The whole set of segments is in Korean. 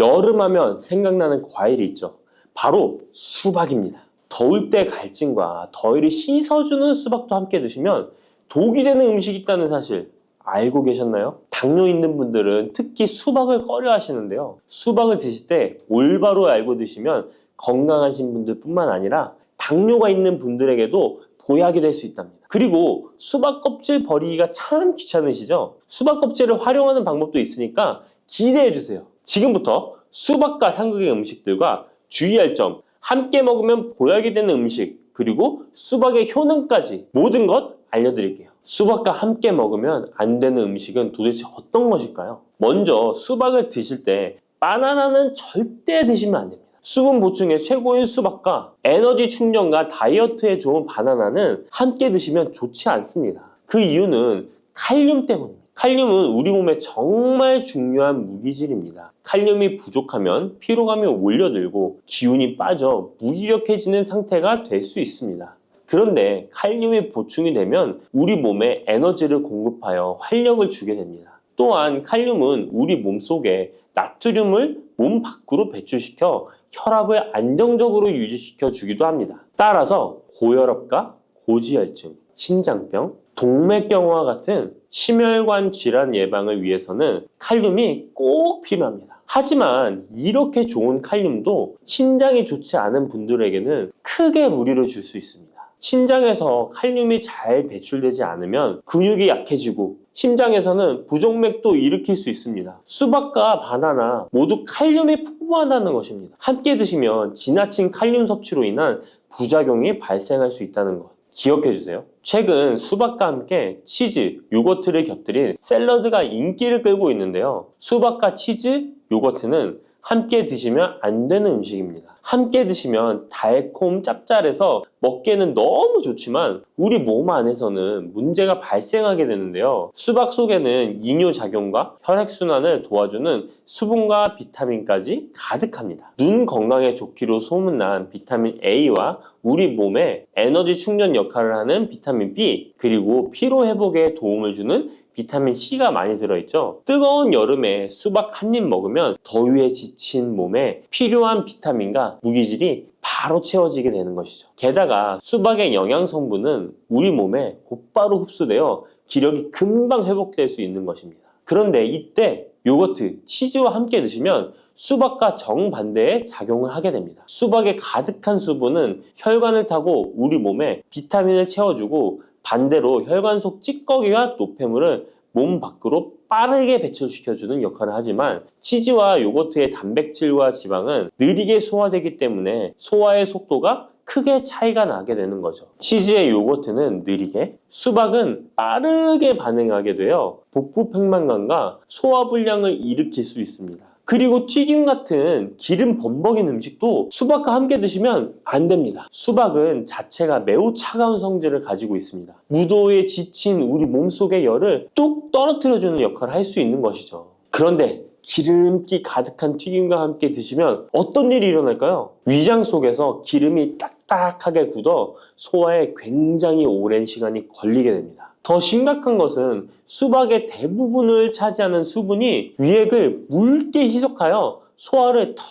여름하면 생각나는 과일이 있죠. 바로 수박입니다. 더울 때 갈증과 더위를 씻어주는 수박도 함께 드시면 독이 되는 음식이 있다는 사실 알고 계셨나요? 당뇨 있는 분들은 특히 수박을 꺼려 하시는데요. 수박을 드실 때 올바로 알고 드시면 건강하신 분들 뿐만 아니라 당뇨가 있는 분들에게도 보약이 될 수 있답니다. 그리고 수박 껍질 버리기가 참 귀찮으시죠? 수박 껍질을 활용하는 방법도 있으니까 기대해 주세요. 지금부터 수박과 상극의 음식들과 주의할 점, 함께 먹으면 보약이 되는 음식, 그리고 수박의 효능까지 모든 것 알려드릴게요. 수박과 함께 먹으면 안 되는 음식은 도대체 어떤 것일까요? 먼저 수박을 드실 때 바나나는 절대 드시면 안 됩니다. 수분 보충에 최고인 수박과 에너지 충전과 다이어트에 좋은 바나나는 함께 드시면 좋지 않습니다. 그 이유는 칼륨 때문입니다. 칼륨은 우리 몸에 정말 중요한 무기질입니다. 칼륨이 부족하면 피로감이 올려들고 기운이 빠져 무기력해지는 상태가 될 수 있습니다. 그런데 칼륨이 보충이 되면 우리 몸에 에너지를 공급하여 활력을 주게 됩니다. 또한 칼륨은 우리 몸속에 나트륨을 몸 밖으로 배출시켜 혈압을 안정적으로 유지시켜 주기도 합니다. 따라서 고혈압과 고지혈증, 심장병, 동맥경화와 같은 심혈관 질환 예방을 위해서는 칼륨이 꼭 필요합니다. 하지만 이렇게 좋은 칼륨도 신장이 좋지 않은 분들에게는 크게 무리를 줄 수 있습니다. 신장에서 칼륨이 잘 배출되지 않으면 근육이 약해지고 심장에서는 부정맥도 일으킬 수 있습니다. 수박과 바나나 모두 칼륨이 풍부하다는 것입니다. 함께 드시면 지나친 칼륨 섭취로 인한 부작용이 발생할 수 있다는 것 기억해 주세요. 최근 수박과 함께 치즈, 요거트를 곁들인 샐러드가 인기를 끌고 있는데요. 수박과 치즈, 요거트는 함께 드시면 안 되는 음식입니다. 함께 드시면 달콤 짭짤해서 먹기에는 너무 좋지만 우리 몸 안에서는 문제가 발생하게 되는데요. 수박 속에는 이뇨작용과 혈액순환을 도와주는 수분과 비타민까지 가득합니다. 눈 건강에 좋기로 소문난 비타민 A와 우리 몸에 에너지 충전 역할을 하는 비타민 B, 그리고 피로 회복에 도움을 주는 비타민 C가 많이 들어있죠. 뜨거운 여름에 수박 한 입 먹으면 더위에 지친 몸에 필요한 비타민과 무기질이 바로 채워지게 되는 것이죠. 게다가 수박의 영양 성분은 우리 몸에 곧바로 흡수되어 기력이 금방 회복될 수 있는 것입니다. 그런데 이때 요거트, 치즈와 함께 드시면 수박과 정반대의 작용을 하게 됩니다. 수박에 가득한 수분은 혈관을 타고 우리 몸에 비타민을 채워주고 반대로 혈관 속 찌꺼기와 노폐물을 몸 밖으로 빠르게 배출시켜주는 역할을 하지만 치즈와 요거트의 단백질과 지방은 느리게 소화되기 때문에 소화의 속도가 크게 차이가 나게 되는 거죠. 치즈의 요거트는 느리게, 수박은 빠르게 반응하게 되어 복부 팽만감과 소화불량을 일으킬 수 있습니다. 그리고 튀김 같은 기름 범벅인 음식도 수박과 함께 드시면 안 됩니다. 수박은 자체가 매우 차가운 성질을 가지고 있습니다. 무더위에 지친 우리 몸속의 열을 뚝 떨어뜨려주는 역할을 할 수 있는 것이죠. 그런데 기름기 가득한 튀김과 함께 드시면 어떤 일이 일어날까요? 위장 속에서 기름이 딱딱하게 굳어 소화에 굉장히 오랜 시간이 걸리게 됩니다. 더 심각한 것은 수박의 대부분을 차지하는 수분이 위액을 묽게 희석하여 소화를 더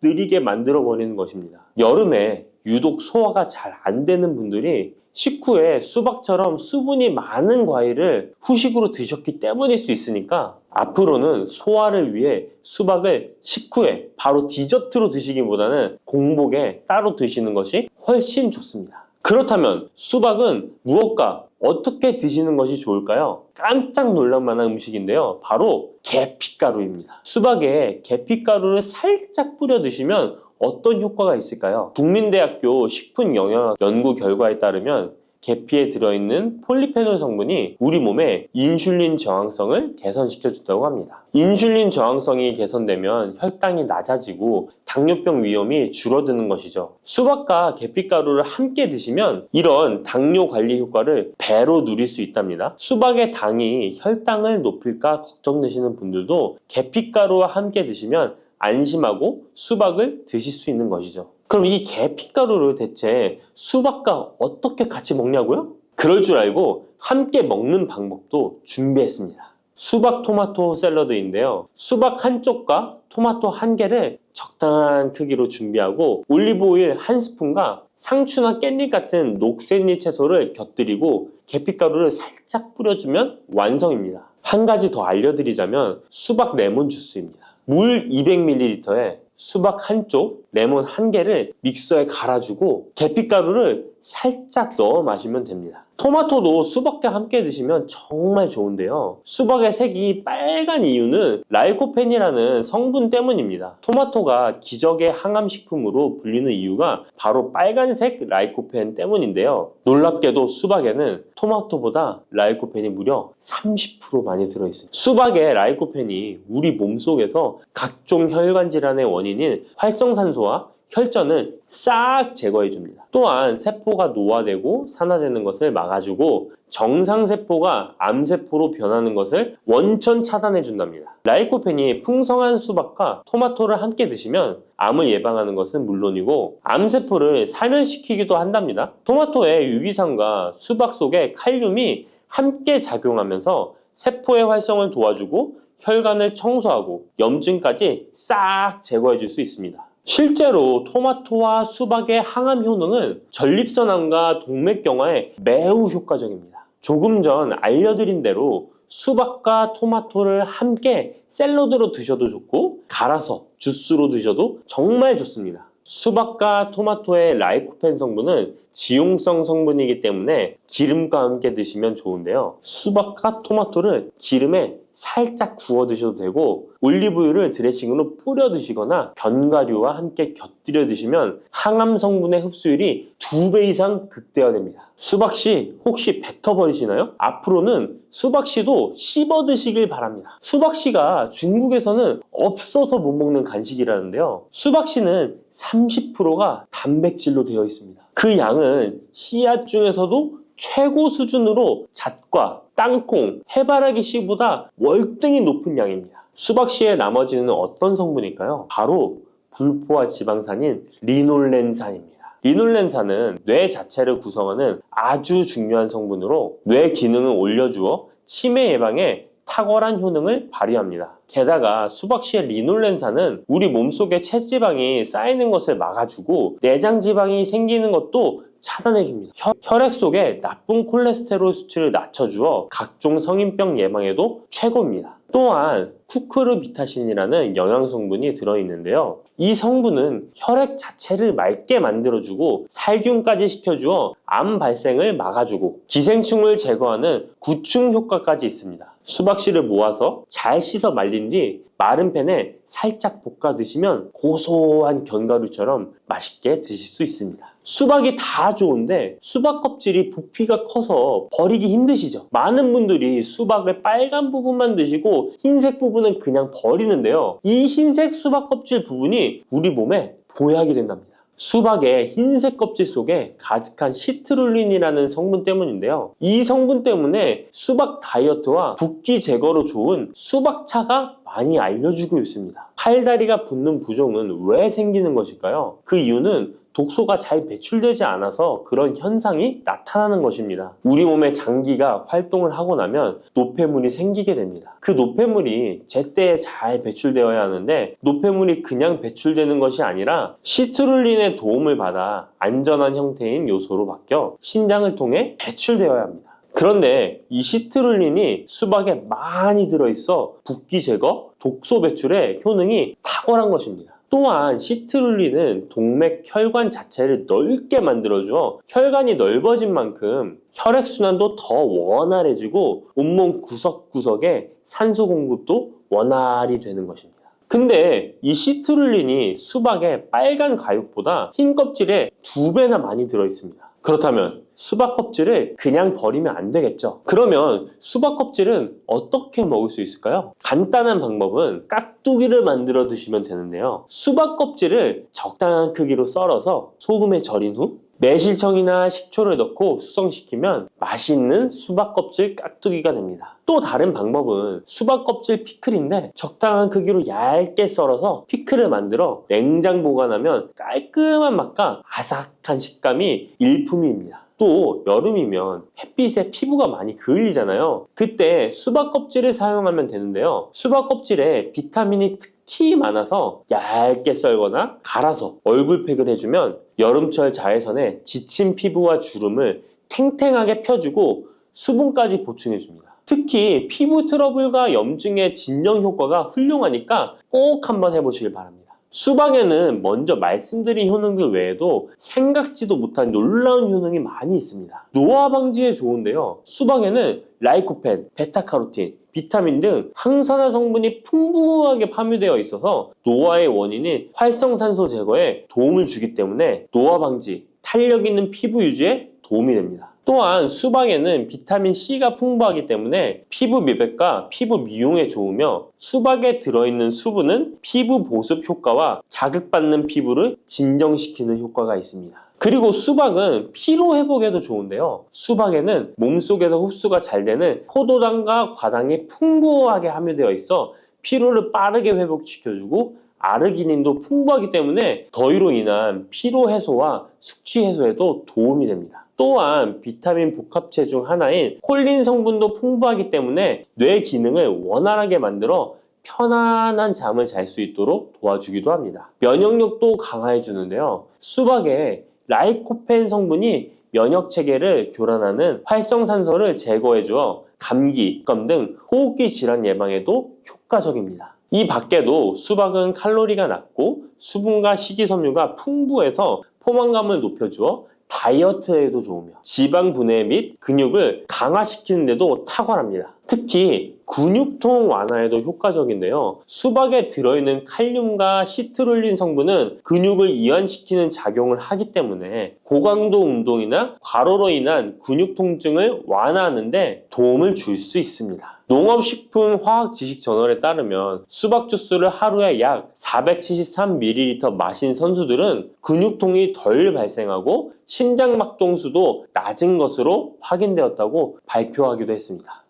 느리게 만들어 버리는 것입니다. 여름에 유독 소화가 잘 안 되는 분들이 식후에 수박처럼 수분이 많은 과일을 후식으로 드셨기 때문일 수 있으니까 앞으로는 소화를 위해 수박을 식후에 바로 디저트로 드시기보다는 공복에 따로 드시는 것이 훨씬 좋습니다. 그렇다면 수박은 무엇과 어떻게 드시는 것이 좋을까요? 깜짝 놀랄 만한 음식인데요. 바로 계피가루입니다. 수박에 계피가루를 살짝 뿌려 드시면 어떤 효과가 있을까요? 국민대학교 식품영양학 연구 결과에 따르면 계피에 들어있는 폴리페놀 성분이 우리 몸의 인슐린 저항성을 개선시켜준다고 합니다. 인슐린 저항성이 개선되면 혈당이 낮아지고 당뇨병 위험이 줄어드는 것이죠. 수박과 계피가루를 함께 드시면 이런 당뇨 관리 효과를 배로 누릴 수 있답니다. 수박의 당이 혈당을 높일까 걱정되시는 분들도 계피가루와 함께 드시면 안심하고 수박을 드실 수 있는 것이죠. 그럼 이 계피가루를 대체 수박과 어떻게 같이 먹냐고요? 그럴 줄 알고 함께 먹는 방법도 준비했습니다. 수박 토마토 샐러드인데요. 수박 한쪽과 토마토 한 개를 적당한 크기로 준비하고 올리브 오일 한 스푼과 상추나 깻잎 같은 녹색잎 채소를 곁들이고 계피가루를 살짝 뿌려주면 완성입니다. 한 가지 더 알려드리자면 수박 레몬 주스입니다. 물 200ml에 수박 한쪽, 레몬 한 개를 믹서에 갈아주고 계피가루를 살짝 넣어 마시면 됩니다. 토마토도 수박과 함께 드시면 정말 좋은데요. 수박의 색이 빨간 이유는 라이코펜이라는 성분 때문입니다. 토마토가 기적의 항암식품으로 불리는 이유가 바로 빨간색 라이코펜 때문인데요. 놀랍게도 수박에는 토마토보다 라이코펜이 무려 30% 많이 들어있습니다. 수박의 라이코펜이 우리 몸속에서 각종 혈관 질환의 원인인 활성산소와 혈전을 싹 제거해줍니다. 또한 세포가 노화되고 산화되는 것을 막아주고 정상세포가 암세포로 변하는 것을 원천 차단해준답니다. 라이코펜이 풍성한 수박과 토마토를 함께 드시면 암을 예방하는 것은 물론이고 암세포를 살멸시키기도 한답니다. 토마토의 유기산과 수박 속의 칼륨이 함께 작용하면서 세포의 활성을 도와주고 혈관을 청소하고 염증까지 싹 제거해줄 수 있습니다. 실제로 토마토와 수박의 항암 효능은 전립선암과 동맥경화에 매우 효과적입니다. 조금 전 알려드린 대로 수박과 토마토를 함께 샐러드로 드셔도 좋고 갈아서 주스로 드셔도 정말 좋습니다. 수박과 토마토의 라이코펜 성분은 지용성 성분이기 때문에 기름과 함께 드시면 좋은데요. 수박과 토마토를 기름에 살짝 구워 드셔도 되고 올리브유를 드레싱으로 뿌려 드시거나 견과류와 함께 곁들여 드시면 항암 성분의 흡수율이 2배 이상 극대화됩니다. 수박씨 혹시 뱉어버리시나요? 앞으로는 수박씨도 씹어 드시길 바랍니다. 수박씨가 중국에서는 없어서 못 먹는 간식이라는데요. 수박씨는 30%가 단백질로 되어 있습니다. 그 양은 씨앗 중에서도 최고 수준으로 잣과 땅콩, 해바라기 씨보다 월등히 높은 양입니다. 수박씨의 나머지는 어떤 성분일까요? 바로 불포화 지방산인 리놀렌산입니다. 리놀렌산은 뇌 자체를 구성하는 아주 중요한 성분으로 뇌 기능을 올려주어 치매 예방에 탁월한 효능을 발휘합니다. 게다가 수박씨의 리놀렌산은 우리 몸속에 체지방이 쌓이는 것을 막아주고 내장지방이 생기는 것도 차단해줍니다. 혈액 속에 나쁜 콜레스테롤 수치를 낮춰주어 각종 성인병 예방에도 최고입니다. 또한 쿠크르비타신이라는 영양성분이 들어있는데요. 이 성분은 혈액 자체를 맑게 만들어주고 살균까지 시켜주어 암 발생을 막아주고 기생충을 제거하는 구충 효과까지 있습니다. 수박씨를 모아서 잘 씻어 말린 뒤 마른 팬에 살짝 볶아 드시면 고소한 견과류처럼 맛있게 드실 수 있습니다. 수박이 다 좋은데 수박 껍질이 부피가 커서 버리기 힘드시죠? 많은 분들이 수박의 빨간 부분만 드시고 흰색 부분은 그냥 버리는데요. 이 흰색 수박 껍질 부분이 우리 몸에 보약이 된답니다. 수박의 흰색 껍질 속에 가득한 시트룰린이라는 성분 때문인데요. 이 성분 때문에 수박 다이어트와 붓기 제거로 좋은 수박차가 많이 알려지고 있습니다. 팔다리가 붓는 부종은 왜 생기는 것일까요? 그 이유는 독소가 잘 배출되지 않아서 그런 현상이 나타나는 것입니다. 우리 몸의 장기가 활동을 하고 나면 노폐물이 생기게 됩니다. 그 노폐물이 제때에 잘 배출되어야 하는데 노폐물이 그냥 배출되는 것이 아니라 시트룰린의 도움을 받아 안전한 형태인 요소로 바뀌어 신장을 통해 배출되어야 합니다. 그런데 이 시트룰린이 수박에 많이 들어있어 붓기 제거, 독소 배출에 효능이 탁월한 것입니다. 또한 시트룰린은 동맥 혈관 자체를 넓게 만들어줘 혈관이 넓어진 만큼 혈액순환도 더 원활해지고 온몸 구석구석에 산소 공급도 원활히 되는 것입니다. 근데 이 시트룰린이 수박의 빨간 가육보다 흰 껍질에 2배나 많이 들어있습니다. 그렇다면 수박 껍질을 그냥 버리면 안 되겠죠. 그러면 수박 껍질은 어떻게 먹을 수 있을까요? 간단한 방법은 깍두기를 만들어 드시면 되는데요. 수박 껍질을 적당한 크기로 썰어서 소금에 절인 후 매실청이나 식초를 넣고 숙성시키면 맛있는 수박 껍질 깍두기가 됩니다. 또 다른 방법은 수박 껍질 피클인데 적당한 크기로 얇게 썰어서 피클을 만들어 냉장 보관하면 깔끔한 맛과 아삭한 식감이 일품입니다. 또 여름이면 햇빛에 피부가 많이 그을리잖아요. 그때 수박 껍질을 사용하면 되는데요. 수박 껍질에 비타민이 특히 많아서 얇게 썰거나 갈아서 얼굴팩을 해주면 여름철 자외선에 지친 피부와 주름을 탱탱하게 펴주고 수분까지 보충해줍니다. 특히 피부 트러블과 염증의 진정 효과가 훌륭하니까 꼭 한번 해보시길 바랍니다. 수박에는 먼저 말씀드린 효능들 외에도 생각지도 못한 놀라운 효능이 많이 있습니다. 노화 방지에 좋은데요. 수박에는 라이코펜, 베타카로틴, 비타민 등 항산화 성분이 풍부하게 함유되어 있어서 노화의 원인인 활성산소 제거에 도움을 주기 때문에 노화 방지, 탄력 있는 피부 유지에 도움이 됩니다. 또한 수박에는 비타민 C가 풍부하기 때문에 피부 미백과 피부 미용에 좋으며 수박에 들어있는 수분은 피부 보습 효과와 자극받는 피부를 진정시키는 효과가 있습니다. 그리고 수박은 피로 회복에도 좋은데요. 수박에는 몸속에서 흡수가 잘 되는 포도당과 과당이 풍부하게 함유되어 있어 피로를 빠르게 회복시켜주고 아르기닌도 풍부하기 때문에 더위로 인한 피로 해소와 숙취 해소에도 도움이 됩니다. 또한 비타민 복합체 중 하나인 콜린 성분도 풍부하기 때문에 뇌 기능을 원활하게 만들어 편안한 잠을 잘 수 있도록 도와주기도 합니다. 면역력도 강화해 주는데요. 수박에 라이코펜 성분이 면역 체계를 교란하는 활성산소를 제거해 주어 감기, 독감 등 호흡기 질환 예방에도 효과적입니다. 이 밖에도 수박은 칼로리가 낮고 수분과 식이섬유가 풍부해서 포만감을 높여주어 다이어트에도 좋으며 지방 분해 및 근육을 강화시키는 데도 탁월합니다. 특히 근육통 완화에도 효과적인데요. 수박에 들어있는 칼륨과 시트룰린 성분은 근육을 이완시키는 작용을 하기 때문에 고강도 운동이나 과로로 인한 근육 통증을 완화하는 데 도움을 줄 수 있습니다. 농업식품화학지식저널에 따르면 수박 주스를 하루에 약 473ml 마신 선수들은 근육통이 덜 발생하고 심장막동수도 낮은 것으로 확인되었다고 발표하기도 했습니다.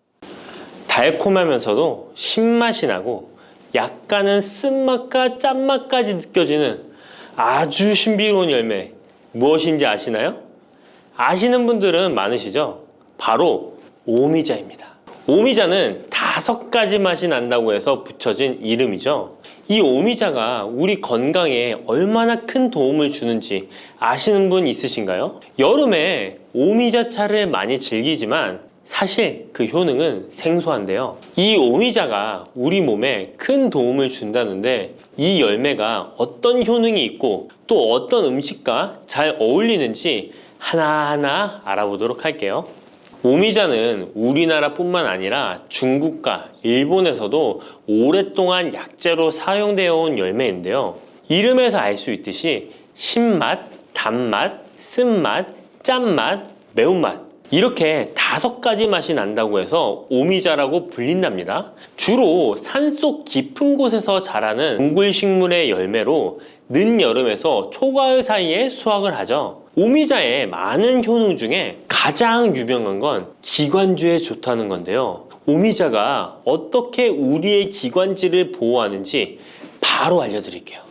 달콤하면서도 신맛이 나고 약간은 쓴맛과 짠맛까지 느껴지는 아주 신비로운 열매, 무엇인지 아시나요? 아시는 분들은 많으시죠? 바로 오미자입니다. 오미자는 5가지 맛이 난다고 해서 붙여진 이름이죠. 이 오미자가 우리 건강에 얼마나 큰 도움을 주는지 아시는 분 있으신가요? 여름에 오미자차를 많이 즐기지만 사실 그 효능은 생소한데요. 이 오미자가 우리 몸에 큰 도움을 준다는데 이 열매가 어떤 효능이 있고 또 어떤 음식과 잘 어울리는지 하나하나 알아보도록 할게요. 오미자는 우리나라뿐만 아니라 중국과 일본에서도 오랫동안 약재로 사용되어 온 열매인데요. 이름에서 알 수 있듯이 신맛, 단맛, 쓴맛, 짠맛, 매운맛 이렇게 5가지 맛이 난다고 해서 오미자라고 불린답니다. 주로 산속 깊은 곳에서 자라는 동굴식물의 열매로 늦여름에서 초가을 사이에 수확을 하죠. 오미자의 많은 효능 중에 가장 유명한 건 기관지에 좋다는 건데요. 오미자가 어떻게 우리의 기관지를 보호하는지 바로 알려드릴게요.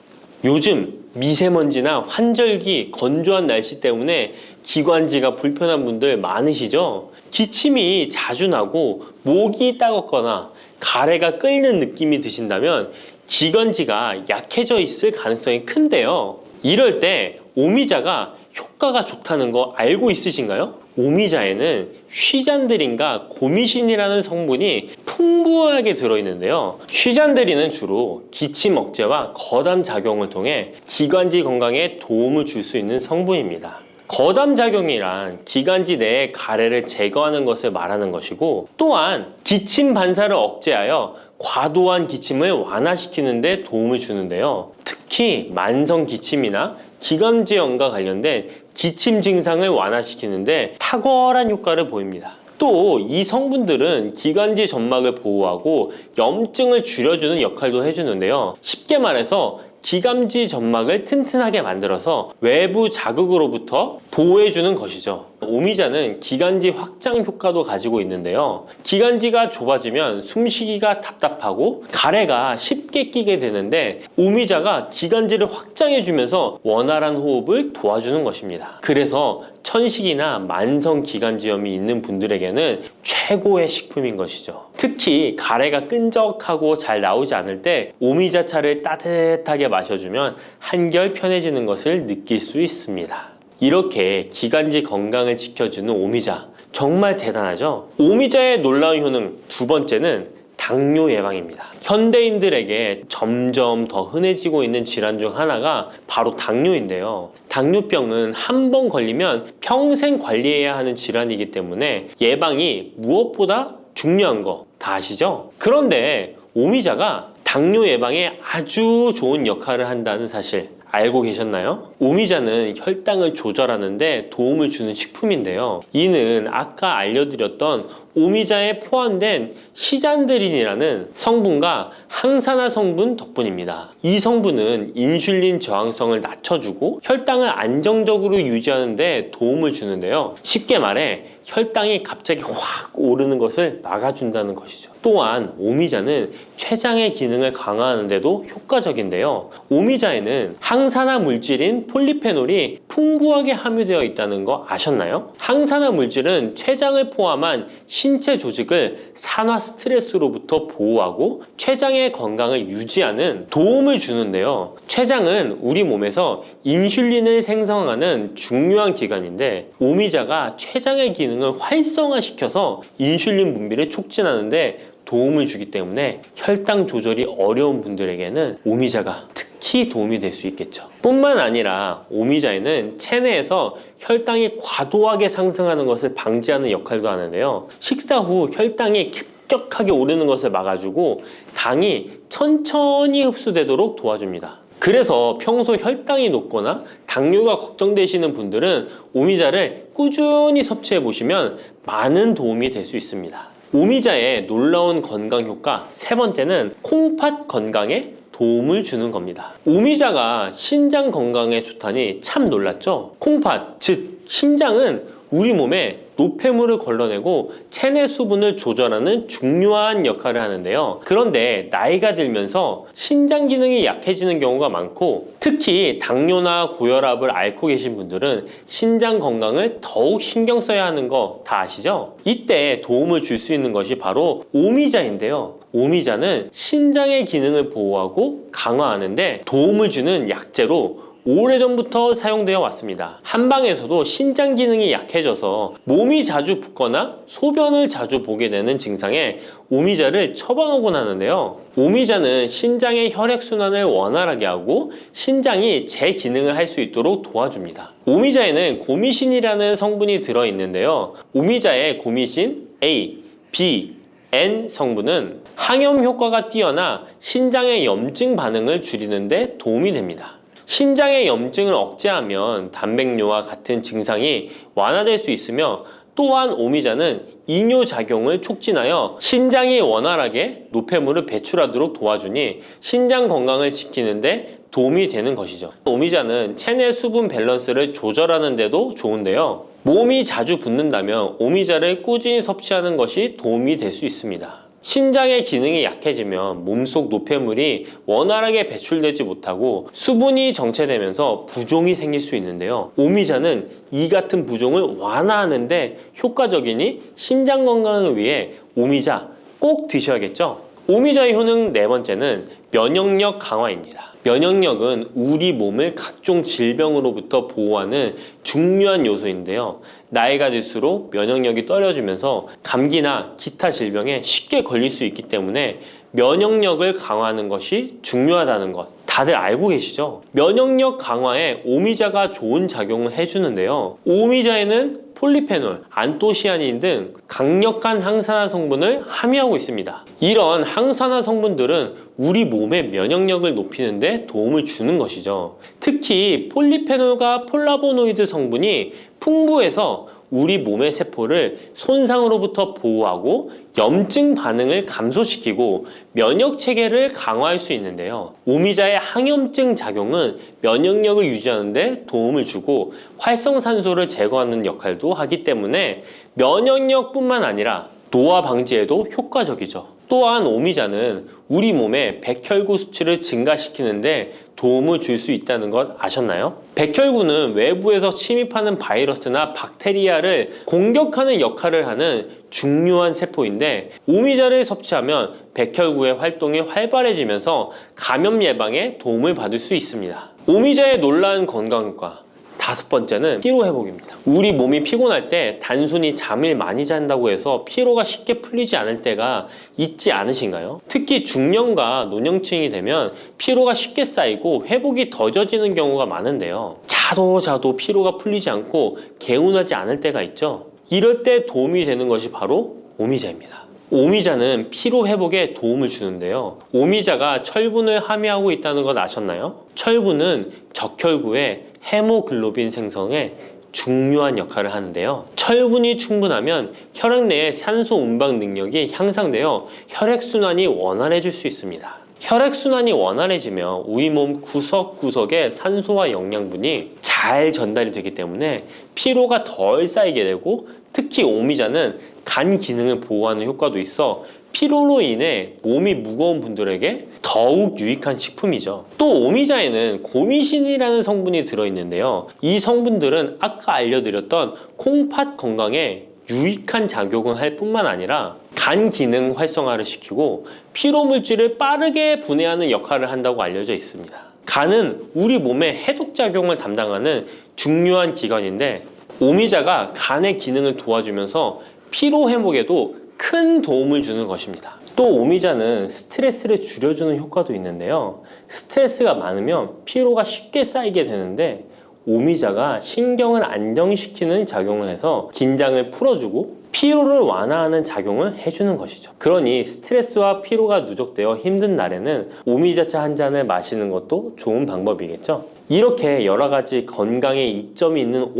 요즘 미세먼지나 환절기, 건조한 날씨 때문에 기관지가 불편한 분들 많으시죠? 기침이 자주 나고 목이 따갑거나 가래가 끓는 느낌이 드신다면 기관지가 약해져 있을 가능성이 큰데요. 이럴 때 오미자가 효과가 좋다는 거 알고 있으신가요? 오미자에는 쉬잔드린과 고미신이라는 성분이 풍부하게 들어있는데요. 쉬잔드린은 주로 기침 억제와 거담 작용을 통해 기관지 건강에 도움을 줄 수 있는 성분입니다. 거담 작용이란 기관지 내의 가래를 제거하는 것을 말하는 것이고 또한 기침 반사를 억제하여 과도한 기침을 완화시키는 데 도움을 주는데요. 특히 만성 기침이나 기관지염과 관련된 기침 증상을 완화시키는데 탁월한 효과를 보입니다. 또 이 성분들은 기관지 점막을 보호하고 염증을 줄여주는 역할도 해주는데요. 쉽게 말해서 기관지 점막을 튼튼하게 만들어서 외부 자극으로부터 보호해주는 것이죠. 오미자는 기관지 확장 효과도 가지고 있는데요. 기관지가 좁아지면 숨쉬기가 답답하고 가래가 쉽게 끼게 되는데 오미자가 기관지를 확장해주면서 원활한 호흡을 도와주는 것입니다. 그래서 천식이나 만성 기관지염이 있는 분들에게는 최고의 식품인 것이죠. 특히 가래가 끈적하고 잘 나오지 않을 때 오미자차를 따뜻하게 마셔주면 한결 편해지는 것을 느낄 수 있습니다. 이렇게 기관지 건강을 지켜주는 오미자, 정말 대단하죠? 오미자의 놀라운 효능 두 번째는 당뇨 예방입니다. 현대인들에게 점점 더 흔해지고 있는 질환 중 하나가 바로 당뇨인데요. 당뇨병은 한 번 걸리면 평생 관리해야 하는 질환이기 때문에 예방이 무엇보다 중요한 거 다 아시죠? 그런데 오미자가 당뇨 예방에 아주 좋은 역할을 한다는 사실 알고 계셨나요? 오미자는 혈당을 조절하는데 도움을 주는 식품인데요. 이는 아까 알려드렸던 오미자에 포함된 시잔드린이라는 성분과 항산화 성분 덕분입니다. 이 성분은 인슐린 저항성을 낮춰주고 혈당을 안정적으로 유지하는 데 도움을 주는데요. 쉽게 말해 혈당이 갑자기 확 오르는 것을 막아준다는 것이죠. 또한 오미자는 췌장의 기능을 강화하는 데도 효과적인데요. 오미자에는 항산화 물질인 폴리페놀이 풍부하게 함유되어 있다는 거 아셨나요? 항산화 물질은 췌장을 포함한 신체 조직을 산화 스트레스로부터 보호하고 췌장의 건강을 유지하는 도움을 주는데요. 췌장은 우리 몸에서 인슐린을 생성하는 중요한 기관인데 오미자가 췌장의 기능을 활성화시켜서 인슐린 분비를 촉진하는데 도움을 주기 때문에 혈당 조절이 어려운 분들에게는 오미자가 특히 도움이 될 수 있겠죠. 뿐만 아니라 오미자에는 체내에서 혈당이 과도하게 상승하는 것을 방지하는 역할도 하는데요. 식사 후 혈당이 급격하게 오르는 것을 막아주고 당이 천천히 흡수되도록 도와줍니다. 그래서 평소 혈당이 높거나 당뇨가 걱정되시는 분들은 오미자를 꾸준히 섭취해 보시면 많은 도움이 될 수 있습니다. 오미자의 놀라운 건강 효과 세 번째는 콩팥 건강에 도움을 주는 겁니다. 오미자가 신장 건강에 좋다니 참 놀랐죠? 콩팥, 즉 신장은 우리 몸에 노폐물을 걸러내고 체내 수분을 조절하는 중요한 역할을 하는데요. 그런데 나이가 들면서 신장 기능이 약해지는 경우가 많고 특히 당뇨나 고혈압을 앓고 계신 분들은 신장 건강을 더욱 신경 써야 하는 거 다 아시죠? 이때 도움을 줄 수 있는 것이 바로 오미자인데요. 오미자는 신장의 기능을 보호하고 강화하는데 도움을 주는 약재로 오래전부터 사용되어 왔습니다. 한방에서도 신장 기능이 약해져서 몸이 자주 붓거나 소변을 자주 보게 되는 증상에 오미자를 처방하곤 하는데요. 오미자는 신장의 혈액순환을 원활하게 하고 신장이 제 기능을 할 수 있도록 도와줍니다. 오미자에는 고미신이라는 성분이 들어있는데요. 오미자의 고미신 A, B, N 성분은 항염 효과가 뛰어나 신장의 염증 반응을 줄이는 데 도움이 됩니다. 신장의 염증을 억제하면 단백뇨와 같은 증상이 완화될 수 있으며 또한 오미자는 이뇨작용을 촉진하여 신장이 원활하게 노폐물을 배출하도록 도와주니 신장 건강을 지키는데 도움이 되는 것이죠. 오미자는 체내 수분 밸런스를 조절하는 데도 좋은데요. 몸이 자주 붓는다면 오미자를 꾸준히 섭취하는 것이 도움이 될 수 있습니다. 신장의 기능이 약해지면 몸속 노폐물이 원활하게 배출되지 못하고 수분이 정체되면서 부종이 생길 수 있는데요. 오미자는 이 같은 부종을 완화하는데 효과적이니 신장 건강을 위해 오미자 꼭 드셔야겠죠? 오미자의 효능 네 번째는 면역력 강화입니다. 면역력은 우리 몸을 각종 질병으로부터 보호하는 중요한 요소인데요. 나이가 들수록 면역력이 떨어지면서 감기나 기타 질병에 쉽게 걸릴 수 있기 때문에 면역력을 강화하는 것이 중요하다는 것 다들 알고 계시죠? 면역력 강화에 오미자가 좋은 작용을 해주는데요. 오미자에는 폴리페놀, 안토시아닌 등 강력한 항산화 성분을 함유하고 있습니다. 이런 항산화 성분들은 우리 몸의 면역력을 높이는 데 도움을 주는 것이죠. 특히 폴리페놀과 폴라보노이드 성분이 풍부해서 우리 몸의 세포를 손상으로부터 보호하고 염증 반응을 감소시키고 면역 체계를 강화할 수 있는데요. 오미자의 항염증 작용은 면역력을 유지하는 데 도움을 주고 활성산소를 제거하는 역할도 하기 때문에 면역력뿐만 아니라 노화 방지에도 효과적이죠. 또한 오미자는 우리 몸의 백혈구 수치를 증가시키는데 도움을 줄 수 있다는 것 아셨나요? 백혈구는 외부에서 침입하는 바이러스나 박테리아를 공격하는 역할을 하는 중요한 세포인데 오미자를 섭취하면 백혈구의 활동이 활발해지면서 감염 예방에 도움을 받을 수 있습니다. 오미자의 놀라운 건강효과 5번째는 피로 회복입니다. 우리 몸이 피곤할 때 단순히 잠을 많이 잔다고 해서 피로가 쉽게 풀리지 않을 때가 있지 않으신가요? 특히 중년과 노년층이 되면 피로가 쉽게 쌓이고 회복이 더뎌지는 경우가 많은데요. 자도 피로가 풀리지 않고 개운하지 않을 때가 있죠. 이럴 때 도움이 되는 것이 바로 오미자입니다. 오미자는 피로 회복에 도움을 주는데요. 오미자가 철분을 함유하고 있다는 것 아셨나요? 철분은 적혈구의 헤모글로빈 생성에 중요한 역할을 하는데요. 철분이 충분하면 혈액 내의 산소 운반 능력이 향상되어 혈액순환이 원활해질 수 있습니다. 혈액순환이 원활해지면 우리 몸 구석구석에 산소와 영양분이 잘 전달이 되기 때문에 피로가 덜 쌓이게 되고 특히 오미자는 간 기능을 보호하는 효과도 있어 피로로 인해 몸이 무거운 분들에게 더욱 유익한 식품이죠. 또 오미자에는 고미신이라는 성분이 들어있는데요. 이 성분들은 아까 알려드렸던 콩팥 건강에 유익한 작용을 할 뿐만 아니라 간 기능 활성화를 시키고 피로 물질을 빠르게 분해하는 역할을 한다고 알려져 있습니다. 간은 우리 몸의 해독작용을 담당하는 중요한 기관인데 오미자가 간의 기능을 도와주면서 피로 회복에도 큰 도움을 주는 것입니다. 또 오미자는 스트레스를 줄여주는 효과도 있는데요. 스트레스가 많으면 피로가 쉽게 쌓이게 되는데 오미자가 신경을 안정시키는 작용을 해서 긴장을 풀어주고 피로를 완화하는 작용을 해주는 것이죠. 그러니 스트레스와 피로가 누적되어 힘든 날에는 오미자차 한 잔을 마시는 것도 좋은 방법이겠죠. 이렇게 여러 가지 건강에 이점이 있는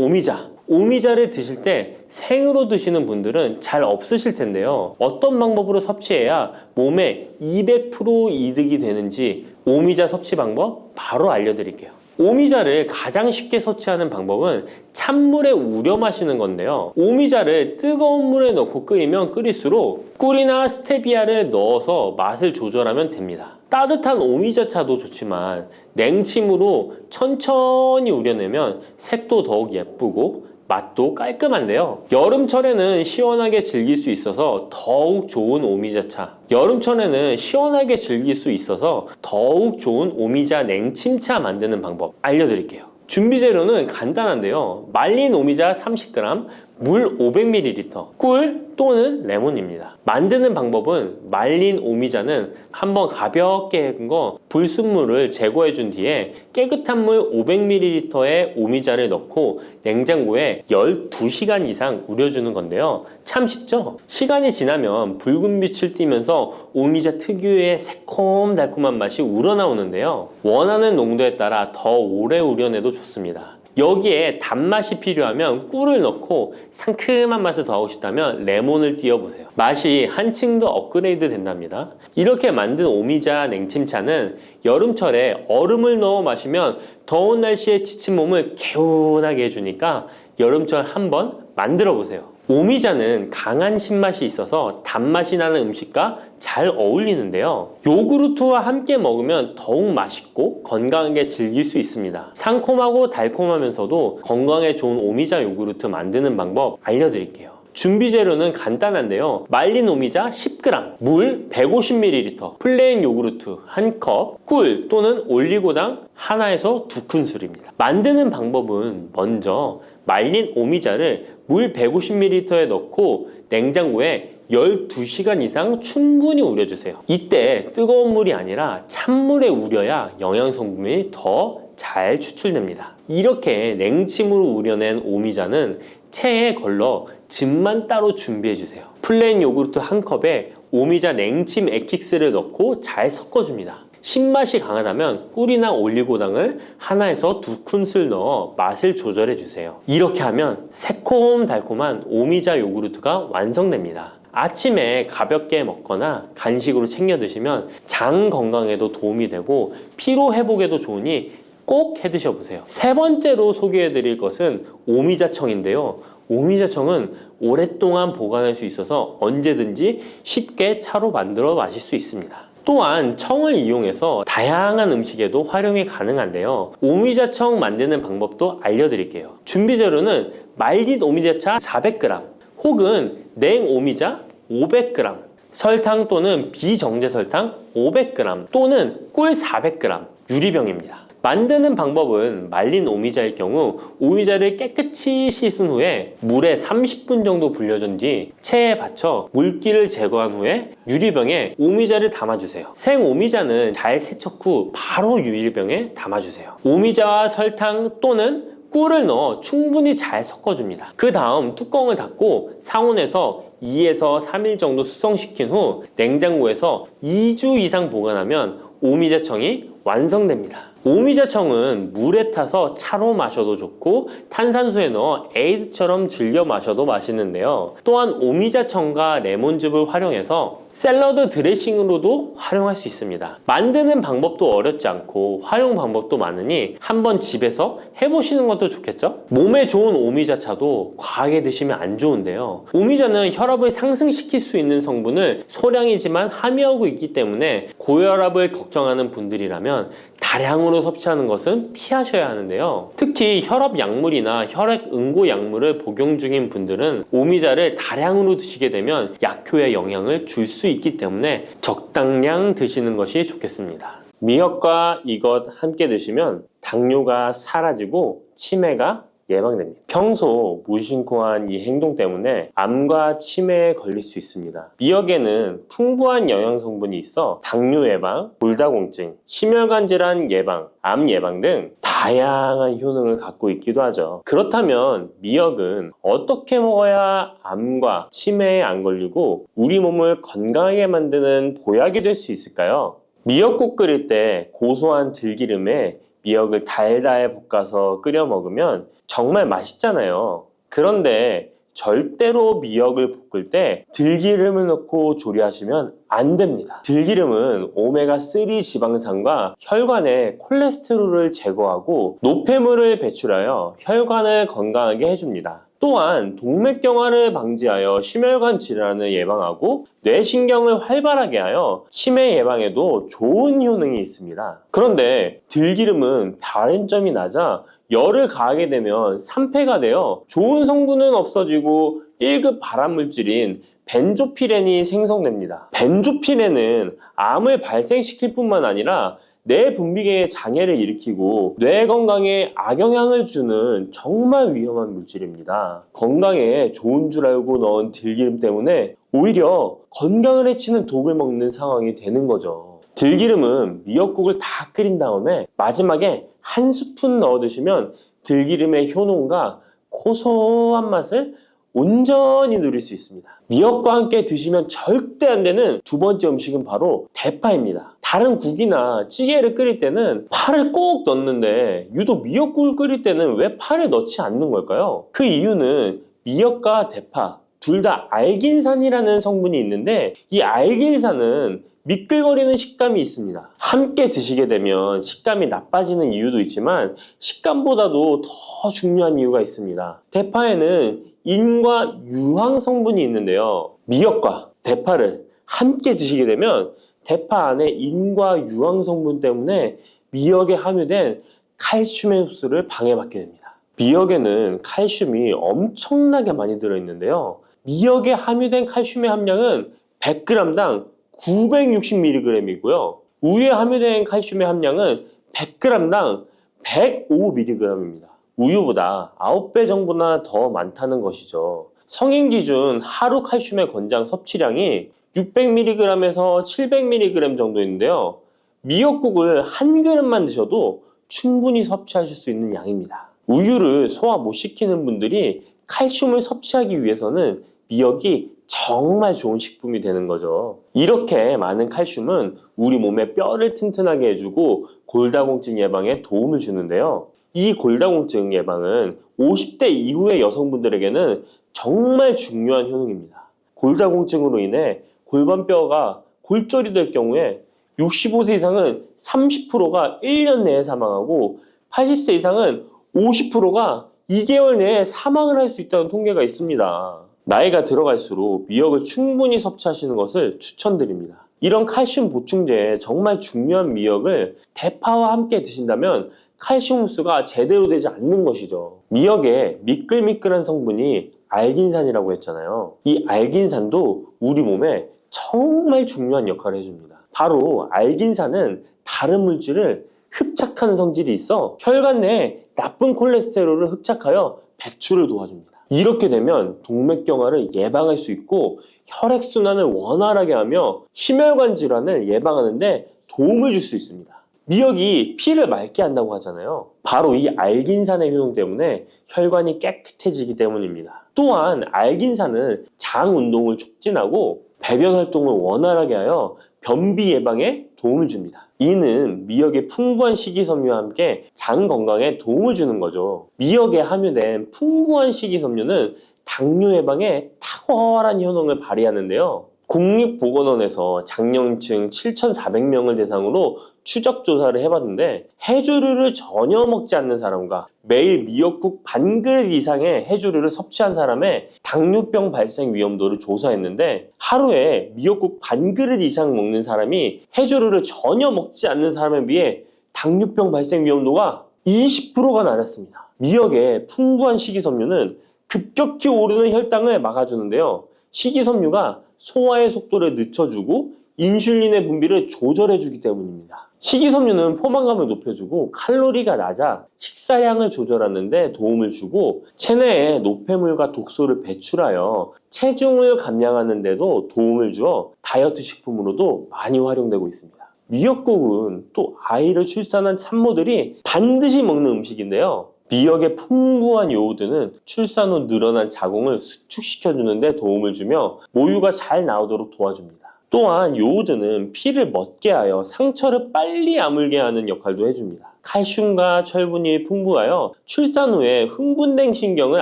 오미자를 드실 때 생으로 드시는 분들은 잘 없으실 텐데요. 어떤 방법으로 섭취해야 몸에 200% 이득이 되는지 오미자 섭취 방법 바로 알려드릴게요. 오미자를 가장 쉽게 섭취하는 방법은 찬물에 우려 마시는 건데요. 오미자를 뜨거운 물에 넣고 끓이면 끓일수록 꿀이나 스테비아를 넣어서 맛을 조절하면 됩니다. 따뜻한 오미자차도 좋지만 냉침으로 천천히 우려내면 색도 더욱 예쁘고 맛도 깔끔한데요. 여름철에는 시원하게 즐길 수 있어서 더욱 좋은 오미자차, 여름철에는 시원하게 즐길 수 있어서 더욱 좋은 오미자 냉침차 만드는 방법 알려드릴게요. 준비 재료는 간단한데요. 말린 오미자 30g, 물 500ml, 꿀 또는 레몬입니다. 만드는 방법은 말린 오미자는 한번 가볍게 헹군 거 불순물을 제거해 준 뒤에 깨끗한 물 500ml에 오미자를 넣고 냉장고에 12시간 이상 우려주는 건데요. 참 쉽죠? 시간이 지나면 붉은 빛을 띠면서 오미자 특유의 새콤달콤한 맛이 우러나오는데요. 원하는 농도에 따라 더 오래 우려내도 좋습니다. 여기에 단맛이 필요하면 꿀을 넣고 상큼한 맛을 더하고 싶다면 레몬을 띄워보세요. 맛이 한층 더 업그레이드 된답니다. 이렇게 만든 오미자 냉침차는 여름철에 얼음을 넣어 마시면 더운 날씨에 지친 몸을 개운하게 해주니까 여름철 한번 만들어 보세요. 오미자는 강한 신맛이 있어서 단맛이 나는 음식과 잘 어울리는데요. 요구르트와 함께 먹으면 더욱 맛있고 건강하게 즐길 수 있습니다. 상콤하고 달콤하면서도 건강에 좋은 오미자 요구르트 만드는 방법 알려드릴게요. 준비 재료는 간단한데요. 말린 오미자 10g, 물 150ml, 플레인 요구르트 1컵, 꿀 또는 올리고당 하나에서 2큰술입니다. 만드는 방법은 먼저 말린 오미자를 물 150ml에 넣고 냉장고에 12시간 이상 충분히 우려주세요. 이때 뜨거운 물이 아니라 찬물에 우려야 영양성분이 더 잘 추출됩니다. 이렇게 냉침으로 우려낸 오미자는 체에 걸러 즙만 따로 준비해주세요. 플레인 요구르트 1컵에 오미자 냉침 액기스를 넣고 잘 섞어줍니다. 신맛이 강하다면 꿀이나 올리고당을 하나에서 2큰술 넣어 맛을 조절해 주세요. 이렇게 하면 새콤달콤한 오미자 요구르트가 완성됩니다. 아침에 가볍게 먹거나 간식으로 챙겨 드시면 장 건강에도 도움이 되고 피로 회복에도 좋으니 꼭 해 드셔보세요. 세 번째로 소개해 드릴 것은 오미자청인데요. 오미자청은 오랫동안 보관할 수 있어서 언제든지 쉽게 차로 만들어 마실 수 있습니다. 또한 청을 이용해서 다양한 음식에도 활용이 가능한데요. 오미자청 만드는 방법도 알려드릴게요. 준비 재료는 말린 오미자차 400g 혹은 냉오미자 500g, 설탕 또는 비정제 설탕 500g 또는 꿀 400g, 유리병입니다. 만드는 방법은 말린 오미자일 경우 오미자를 깨끗이 씻은 후에 물에 30분 정도 불려준 뒤 체에 받쳐 물기를 제거한 후에 유리병에 오미자를 담아주세요. 생 오미자는 잘 세척 후 바로 유리병에 담아주세요. 오미자와 설탕 또는 꿀을 넣어 충분히 잘 섞어줍니다. 그 다음 뚜껑을 닫고 상온에서 2에서 3일 정도 숙성시킨 후 냉장고에서 2주 이상 보관하면 오미자청이 완성됩니다. 오미자청은 물에 타서 차로 마셔도 좋고 탄산수에 넣어 에이드처럼 즐겨 마셔도 맛있는데요. 또한 오미자청과 레몬즙을 활용해서 샐러드 드레싱으로도 활용할 수 있습니다. 만드는 방법도 어렵지 않고 활용 방법도 많으니 한번 집에서 해보시는 것도 좋겠죠? 몸에 좋은 오미자차도 과하게 드시면 안 좋은데요. 오미자는 혈압을 상승시킬 수 있는 성분을 소량이지만 함유하고 있기 때문에 고혈압을 걱정하는 분들이라면 다량으로 섭취하는 것은 피하셔야 하는데요. 특히 혈압 약물이나 혈액 응고 약물을 복용 중인 분들은 오미자를 다량으로 드시게 되면 약효에 영향을 줄 수 있기 때문에 적당량 드시는 것이 좋겠습니다. 미역과 이것 함께 드시면 당뇨가 사라지고 치매가 예방됩니다. 평소 무심코한 이 행동 때문에 암과 치매에 걸릴 수 있습니다. 미역에는 풍부한 영양 성분이 있어 당뇨 예방, 골다공증, 심혈관 질환 예방, 암 예방 등 다양한 효능을 갖고 있기도 하죠. 그렇다면 미역은 어떻게 먹어야 암과 치매에 안 걸리고 우리 몸을 건강하게 만드는 보약이 될 수 있을까요? 미역국 끓일 때 고소한 들기름에 미역을 달달 볶아서 끓여 먹으면 정말 맛있잖아요. 그런데 절대로 미역을 볶을 때 들기름을 넣고 조리하시면 안 됩니다. 들기름은 오메가3 지방산과 혈관의 콜레스테롤을 제거하고 노폐물을 배출하여 혈관을 건강하게 해줍니다. 또한 동맥경화를 방지하여 심혈관 질환을 예방하고 뇌신경을 활발하게 하여 치매 예방에도 좋은 효능이 있습니다. 그런데 들기름은 다른 점이 낮아 열을 가하게 되면 산패가 되어 좋은 성분은 없어지고 1급 발암물질인 벤조피렌이 생성됩니다. 벤조피렌은 암을 발생시킬 뿐만 아니라 뇌 분비계의 장애를 일으키고 뇌 건강에 악영향을 주는 정말 위험한 물질입니다. 건강에 좋은 줄 알고 넣은 들기름 때문에 오히려 건강을 해치는 독을 먹는 상황이 되는 거죠. 들기름은 미역국을 다 끓인 다음에 마지막에 한 스푼 넣어 드시면 들기름의 효능과 고소한 맛을 온전히 누릴 수 있습니다. 미역과 함께 드시면 절대 안 되는 두 번째 음식은 바로 대파입니다. 다른 국이나 찌개를 끓일 때는 파를 꼭 넣는데 유독 미역국을 끓일 때는 왜 파를 넣지 않는 걸까요? 그 이유는 미역과 대파 둘 다 알긴산이라는 성분이 있는데 이 알긴산은 미끌거리는 식감이 있습니다. 함께 드시게 되면 식감이 나빠지는 이유도 있지만 식감보다도 더 중요한 이유가 있습니다. 대파에는 인과 유황 성분이 있는데요. 미역과 대파를 함께 드시게 되면 대파 안에 인과 유황 성분 때문에 미역에 함유된 칼슘의 흡수를 방해받게 됩니다. 미역에는 칼슘이 엄청나게 많이 들어있는데요. 미역에 함유된 칼슘의 함량은 100g당 960mg이고요. 우유에 함유된 칼슘의 함량은 100g당 105mg입니다. 우유보다 9배 정도나 더 많다는 것이죠. 성인 기준 하루 칼슘의 권장 섭취량이 600mg에서 700mg 정도인데요. 미역국을 한 그릇만 드셔도 충분히 섭취하실 수 있는 양입니다. 우유를 소화 못 시키는 분들이 칼슘을 섭취하기 위해서는 미역이 정말 좋은 식품이 되는 거죠. 이렇게 많은 칼슘은 우리 몸의 뼈를 튼튼하게 해주고 골다공증 예방에 도움을 주는데요. 이 골다공증 예방은 50대 이후의 여성분들에게는 정말 중요한 효능입니다. 골다공증으로 인해 골반뼈가 골절이 될 경우에 65세 이상은 30%가 1년 내에 사망하고 80세 이상은 50%가 2개월 내에 사망을 할 수 있다는 통계가 있습니다. 나이가 들어갈수록 미역을 충분히 섭취하시는 것을 추천드립니다. 이런 칼슘 보충제에 정말 중요한 미역을 대파와 함께 드신다면 칼슘 흡수가 제대로 되지 않는 것이죠. 미역에 미끌미끌한 성분이 알긴산이라고 했잖아요. 이 알긴산도 우리 몸에 정말 중요한 역할을 해줍니다. 바로 알긴산은 다른 물질을 흡착하는 성질이 있어 혈관 내에 나쁜 콜레스테롤을 흡착하여 배출을 도와줍니다. 이렇게 되면 동맥경화를 예방할 수 있고 혈액순환을 원활하게 하며 심혈관 질환을 예방하는 데 도움을 줄 수 있습니다. 미역이 피를 맑게 한다고 하잖아요. 바로 이 알긴산의 효능 때문에 혈관이 깨끗해지기 때문입니다. 또한 알긴산은 장 운동을 촉진하고 배변 활동을 원활하게 하여 변비 예방에 도움을 줍니다. 이는 미역의 풍부한 식이섬유와 함께 장 건강에 도움을 주는 거죠. 미역에 함유된 풍부한 식이섬유는 당뇨 예방에 탁월한 효능을 발휘하는데요. 국립보건원에서 장년층 7,400명을 대상으로 추적 조사를 해봤는데 해조류를 전혀 먹지 않는 사람과 매일 미역국 반 그릇 이상의 해조류를 섭취한 사람의 당뇨병 발생 위험도를 조사했는데 하루에 미역국 반 그릇 이상 먹는 사람이 해조류를 전혀 먹지 않는 사람에 비해 당뇨병 발생 위험도가 20%가 낮았습니다. 미역의 풍부한 식이섬유는 급격히 오르는 혈당을 막아주는데요. 식이섬유가 소화의 속도를 늦춰주고 인슐린의 분비를 조절해주기 때문입니다. 식이섬유는 포만감을 높여주고 칼로리가 낮아 식사량을 조절하는 데 도움을 주고 체내에 노폐물과 독소를 배출하여 체중을 감량하는 데도 도움을 주어 다이어트 식품으로도 많이 활용되고 있습니다. 미역국은 또 아이를 출산한 산모들이 반드시 먹는 음식인데요. 미역의 풍부한 요오드는 출산 후 늘어난 자궁을 수축시켜주는 데 도움을 주며 모유가 잘 나오도록 도와줍니다. 또한 요오드는 피를 멎게 하여 상처를 빨리 아물게 하는 역할도 해줍니다. 칼슘과 철분이 풍부하여 출산 후에 흥분된 신경을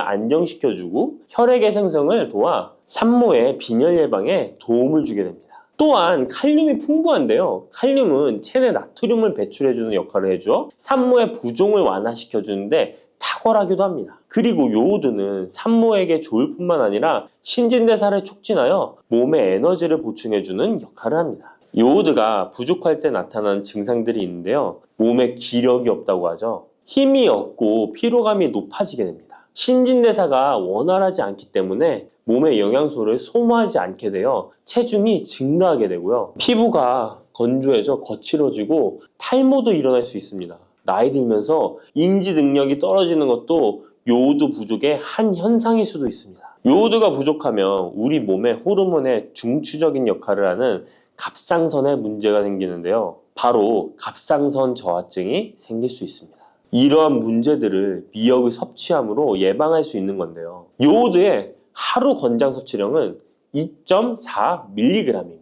안정시켜주고 혈액의 생성을 도와 산모의 빈혈 예방에 도움을 주게 됩니다. 또한 칼륨이 풍부한데요. 칼륨은 체내 나트륨을 배출해주는 역할을 해줘 산모의 부종을 완화시켜주는데 탁월하기도 합니다. 그리고 요오드는 산모에게 좋을 뿐만 아니라 신진대사를 촉진하여 몸에 에너지를 보충해주는 역할을 합니다. 요오드가 부족할 때 나타나는 증상들이 있는데요. 몸에 기력이 없다고 하죠. 힘이 없고 피로감이 높아지게 됩니다. 신진대사가 원활하지 않기 때문에 몸의 영양소를 소모하지 않게 되어 체중이 증가하게 되고요. 피부가 건조해져 거칠어지고 탈모도 일어날 수 있습니다. 나이 들면서 인지 능력이 떨어지는 것도 요오드 부족의 한 현상일 수도 있습니다. 요오드가 부족하면 우리 몸의 호르몬의 중추적인 역할을 하는 갑상선에 문제가 생기는데요. 바로 갑상선 저하증이 생길 수 있습니다. 이러한 문제들을 미역을 섭취함으로 예방할 수 있는 건데요. 요오드의 하루 권장 섭취량은 2.4mg입니다.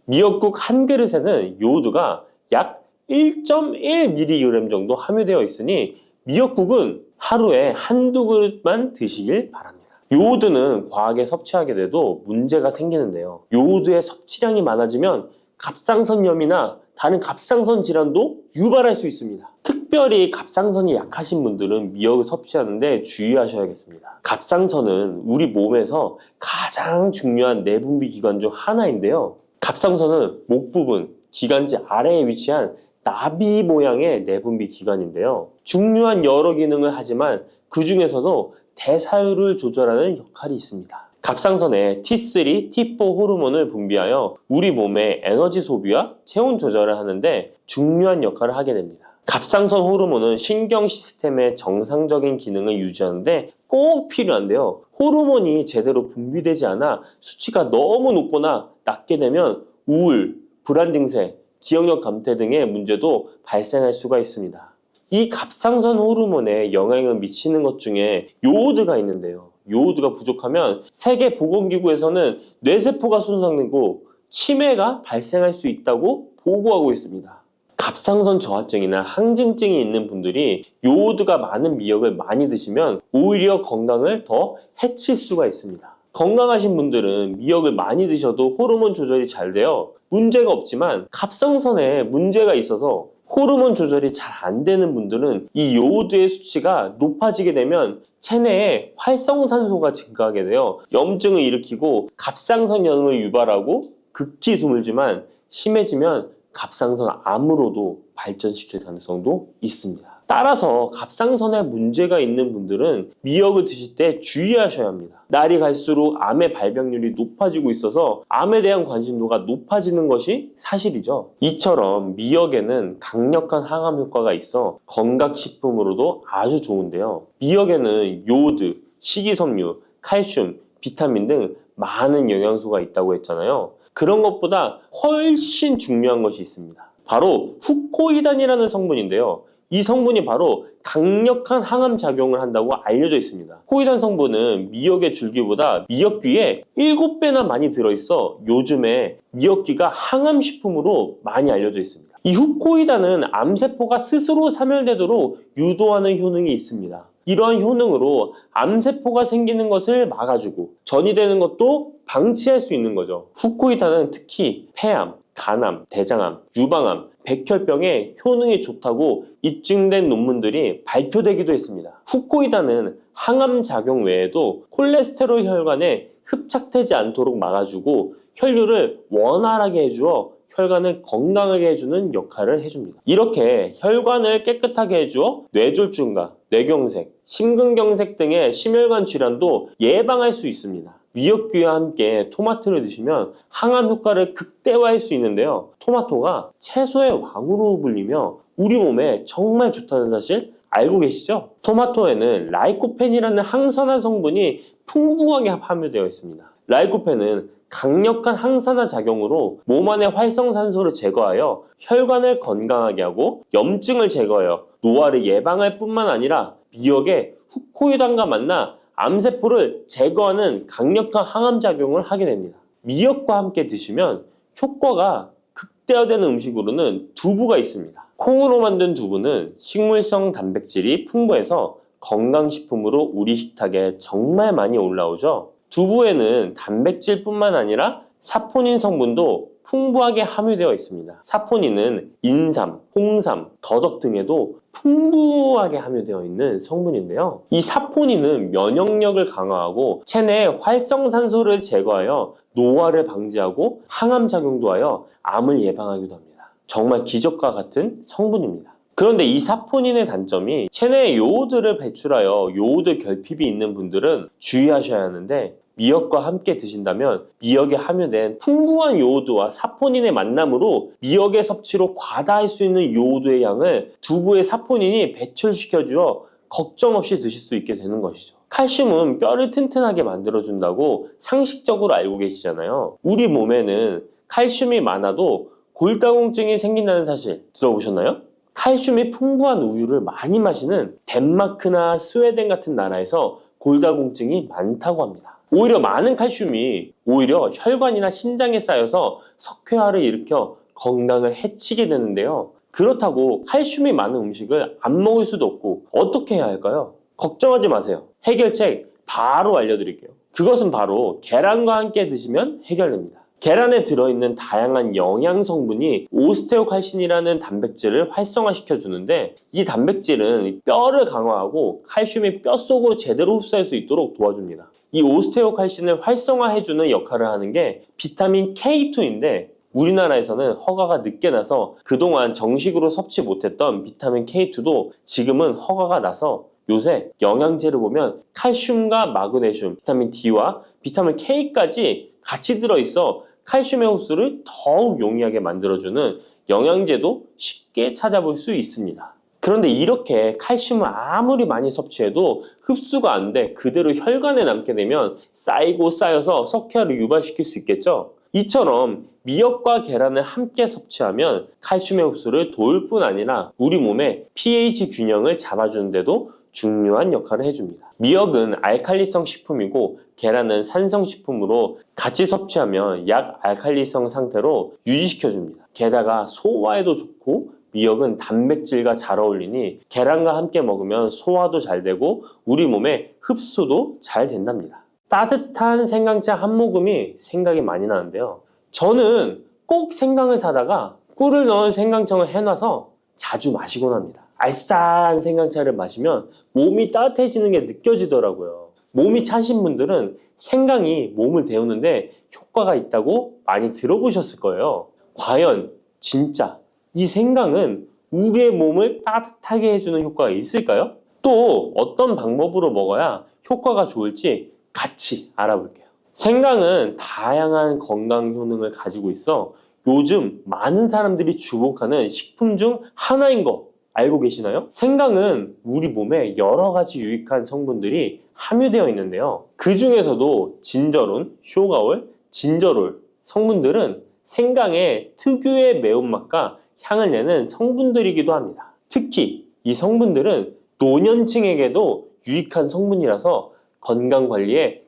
미역국 한 그릇에는 요오드가 약 1.1mg 정도 함유되어 있으니 미역국은 하루에 한두 그릇만 드시길 바랍니다. 요오드는 과하게 섭취하게 돼도 문제가 생기는데요. 요오드의 섭취량이 많아지면 갑상선염이나 다른 갑상선 질환도 유발할 수 있습니다. 특별히 갑상선이 약하신 분들은 미역을 섭취하는데 주의하셔야겠습니다. 갑상선은 우리 몸에서 가장 중요한 내분비 기관 중 하나인데요. 갑상선은 목 부분, 기관지 아래에 위치한 나비 모양의 내분비 기관인데요. 중요한 여러 기능을 하지만 그 중에서도 대사율을 조절하는 역할이 있습니다. 갑상선에 T3, T4 호르몬을 분비하여 우리 몸의 에너지 소비와 체온 조절을 하는데 중요한 역할을 하게 됩니다. 갑상선 호르몬은 신경 시스템의 정상적인 기능을 유지하는데 꼭 필요한데요. 호르몬이 제대로 분비되지 않아 수치가 너무 높거나 낮게 되면 우울, 불안 증세, 기억력 감퇴 등의 문제도 발생할 수가 있습니다. 이 갑상선 호르몬에 영향을 미치는 것 중에 요오드가 있는데요. 요오드가 부족하면 세계보건기구에서는 뇌세포가 손상되고 치매가 발생할 수 있다고 보고하고 있습니다. 갑상선 저하증이나 항진증이 있는 분들이 요오드가 많은 미역을 많이 드시면 오히려 건강을 더 해칠 수가 있습니다. 건강하신 분들은 미역을 많이 드셔도 호르몬 조절이 잘 되어 문제가 없지만 갑상선에 문제가 있어서 호르몬 조절이 잘 안 되는 분들은 이 요오드의 수치가 높아지게 되면 체내에 활성산소가 증가하게 되어 염증을 일으키고 갑상선염을 유발하고 극히 드물지만 심해지면 갑상선 암으로도 발전시킬 가능성도 있습니다. 따라서 갑상선에 문제가 있는 분들은 미역을 드실 때 주의하셔야 합니다. 날이 갈수록 암의 발병률이 높아지고 있어서 암에 대한 관심도가 높아지는 것이 사실이죠. 이처럼 미역에는 강력한 항암 효과가 있어 건강식품으로도 아주 좋은데요. 미역에는 요오드, 식이섬유, 칼슘, 비타민 등 많은 영양소가 있다고 했잖아요. 그런 것보다 훨씬 중요한 것이 있습니다. 바로 후코이단이라는 성분인데요. 이 성분이 바로 강력한 항암 작용을 한다고 알려져 있습니다. 코이단 성분은 미역의 줄기보다 미역귀에 7배나 많이 들어있어 요즘에 미역귀가 항암식품으로 많이 알려져 있습니다. 이 후코이단은 암세포가 스스로 사멸되도록 유도하는 효능이 있습니다. 이러한 효능으로 암세포가 생기는 것을 막아주고 전이 되는 것도 방치할 수 있는 거죠. 후코이단은 특히 폐암, 간암, 대장암, 유방암, 백혈병에 효능이 좋다고 입증된 논문들이 발표되기도 했습니다. 후코이단은 항암 작용 외에도 콜레스테롤 혈관에 흡착되지 않도록 막아주고 혈류를 원활하게 해주어 혈관을 건강하게 해주는 역할을 해줍니다. 이렇게 혈관을 깨끗하게 해주어 뇌졸중과 뇌경색, 심근경색 등의 심혈관 질환도 예방할 수 있습니다. 미역귀와 함께 토마토를 드시면 항암 효과를 극대화할 수 있는데요. 토마토가 채소의 왕으로 불리며 우리 몸에 정말 좋다는 사실 알고 계시죠? 토마토에는 라이코펜이라는 항산화 성분이 풍부하게 함유되어 있습니다. 라이코펜은 강력한 항산화 작용으로 몸 안의 활성산소를 제거하여 혈관을 건강하게 하고 염증을 제거하여 노화를 예방할 뿐만 아니라 미역의 후코이단과 만나 암세포를 제거하는 강력한 항암작용을 하게 됩니다. 미역과 함께 드시면 효과가 극대화되는 음식으로는 두부가 있습니다. 콩으로 만든 두부는 식물성 단백질이 풍부해서 건강식품으로 우리 식탁에 정말 많이 올라오죠. 두부에는 단백질뿐만 아니라 사포닌 성분도 풍부하게 함유되어 있습니다. 사포닌은 인삼, 홍삼, 더덕 등에도 풍부하게 함유되어 있는 성분인데요. 이 사포닌은 면역력을 강화하고 체내의 활성산소를 제거하여 노화를 방지하고 항암작용도 하여 암을 예방하기도 합니다. 정말 기적과 같은 성분입니다. 그런데 이 사포닌의 단점이 체내에 요오드를 배출하여 요오드 결핍이 있는 분들은 주의하셔야 하는데 미역과 함께 드신다면 미역에 함유된 풍부한 요오드와 사포닌의 만남으로 미역의 섭취로 과다할 수 있는 요오드의 양을 두부의 사포닌이 배출시켜주어 걱정 없이 드실 수 있게 되는 것이죠. 칼슘은 뼈를 튼튼하게 만들어준다고 상식적으로 알고 계시잖아요. 우리 몸에는 칼슘이 많아도 골다공증이 생긴다는 사실 들어보셨나요? 칼슘이 풍부한 우유를 많이 마시는 덴마크나 스웨덴 같은 나라에서 골다공증이 많다고 합니다. 오히려 많은 칼슘이 오히려 혈관이나 심장에 쌓여서 석회화를 일으켜 건강을 해치게 되는데요. 그렇다고 칼슘이 많은 음식을 안 먹을 수도 없고 어떻게 해야 할까요? 걱정하지 마세요. 해결책 바로 알려드릴게요. 그것은 바로 계란과 함께 드시면 해결됩니다. 계란에 들어있는 다양한 영양 성분이 오스테오칼신이라는 단백질을 활성화시켜 주는데 이 단백질은 뼈를 강화하고 칼슘이 뼛속으로 제대로 흡수할 수 있도록 도와줍니다. 이 오스테오칼신을 활성화해주는 역할을 하는 게 비타민 K2인데 우리나라에서는 허가가 늦게 나서 그동안 정식으로 섭취 못했던 비타민 K2도 지금은 허가가 나서 요새 영양제를 보면 칼슘과 마그네슘, 비타민 D와 비타민 K까지 같이 들어있어 칼슘의 흡수를 더욱 용이하게 만들어주는 영양제도 쉽게 찾아볼 수 있습니다. 그런데 이렇게 칼슘을 아무리 많이 섭취해도 흡수가 안 돼 그대로 혈관에 남게 되면 쌓이고 쌓여서 석회화를 유발시킬 수 있겠죠? 이처럼 미역과 계란을 함께 섭취하면 칼슘의 흡수를 도울 뿐 아니라 우리 몸의 pH 균형을 잡아주는 데도 중요한 역할을 해줍니다. 미역은 알칼리성 식품이고 계란은 산성 식품으로 같이 섭취하면 약 알칼리성 상태로 유지시켜줍니다. 게다가 소화에도 좋고 미역은 단백질과 잘 어울리니 계란과 함께 먹으면 소화도 잘 되고 우리 몸의 흡수도 잘 된답니다. 따뜻한 생강차 한 모금이 생각이 많이 나는데요. 저는 꼭 생강을 사다가 꿀을 넣은 생강청을 해놔서 자주 마시곤 합니다. 알싸한 생강차를 마시면 몸이 따뜻해지는 게 느껴지더라고요. 몸이 차신 분들은 생강이 몸을 데우는데 효과가 있다고 많이 들어보셨을 거예요. 과연 진짜 이 생강은 우리의 몸을 따뜻하게 해주는 효과가 있을까요? 또 어떤 방법으로 먹어야 효과가 좋을지 같이 알아볼게요. 생강은 다양한 건강 효능을 가지고 있어 요즘 많은 사람들이 주목하는 식품 중 하나인 거 알고 계시나요? 생강은 우리 몸에 여러 가지 유익한 성분들이 함유되어 있는데요. 그 중에서도 진저론, 쇼가올, 진저롤 성분들은 생강의 특유의 매운맛과 향을 내는 성분들이기도 합니다. 특히 이 성분들은 노년층에게도 유익한 성분이라서 건강관리에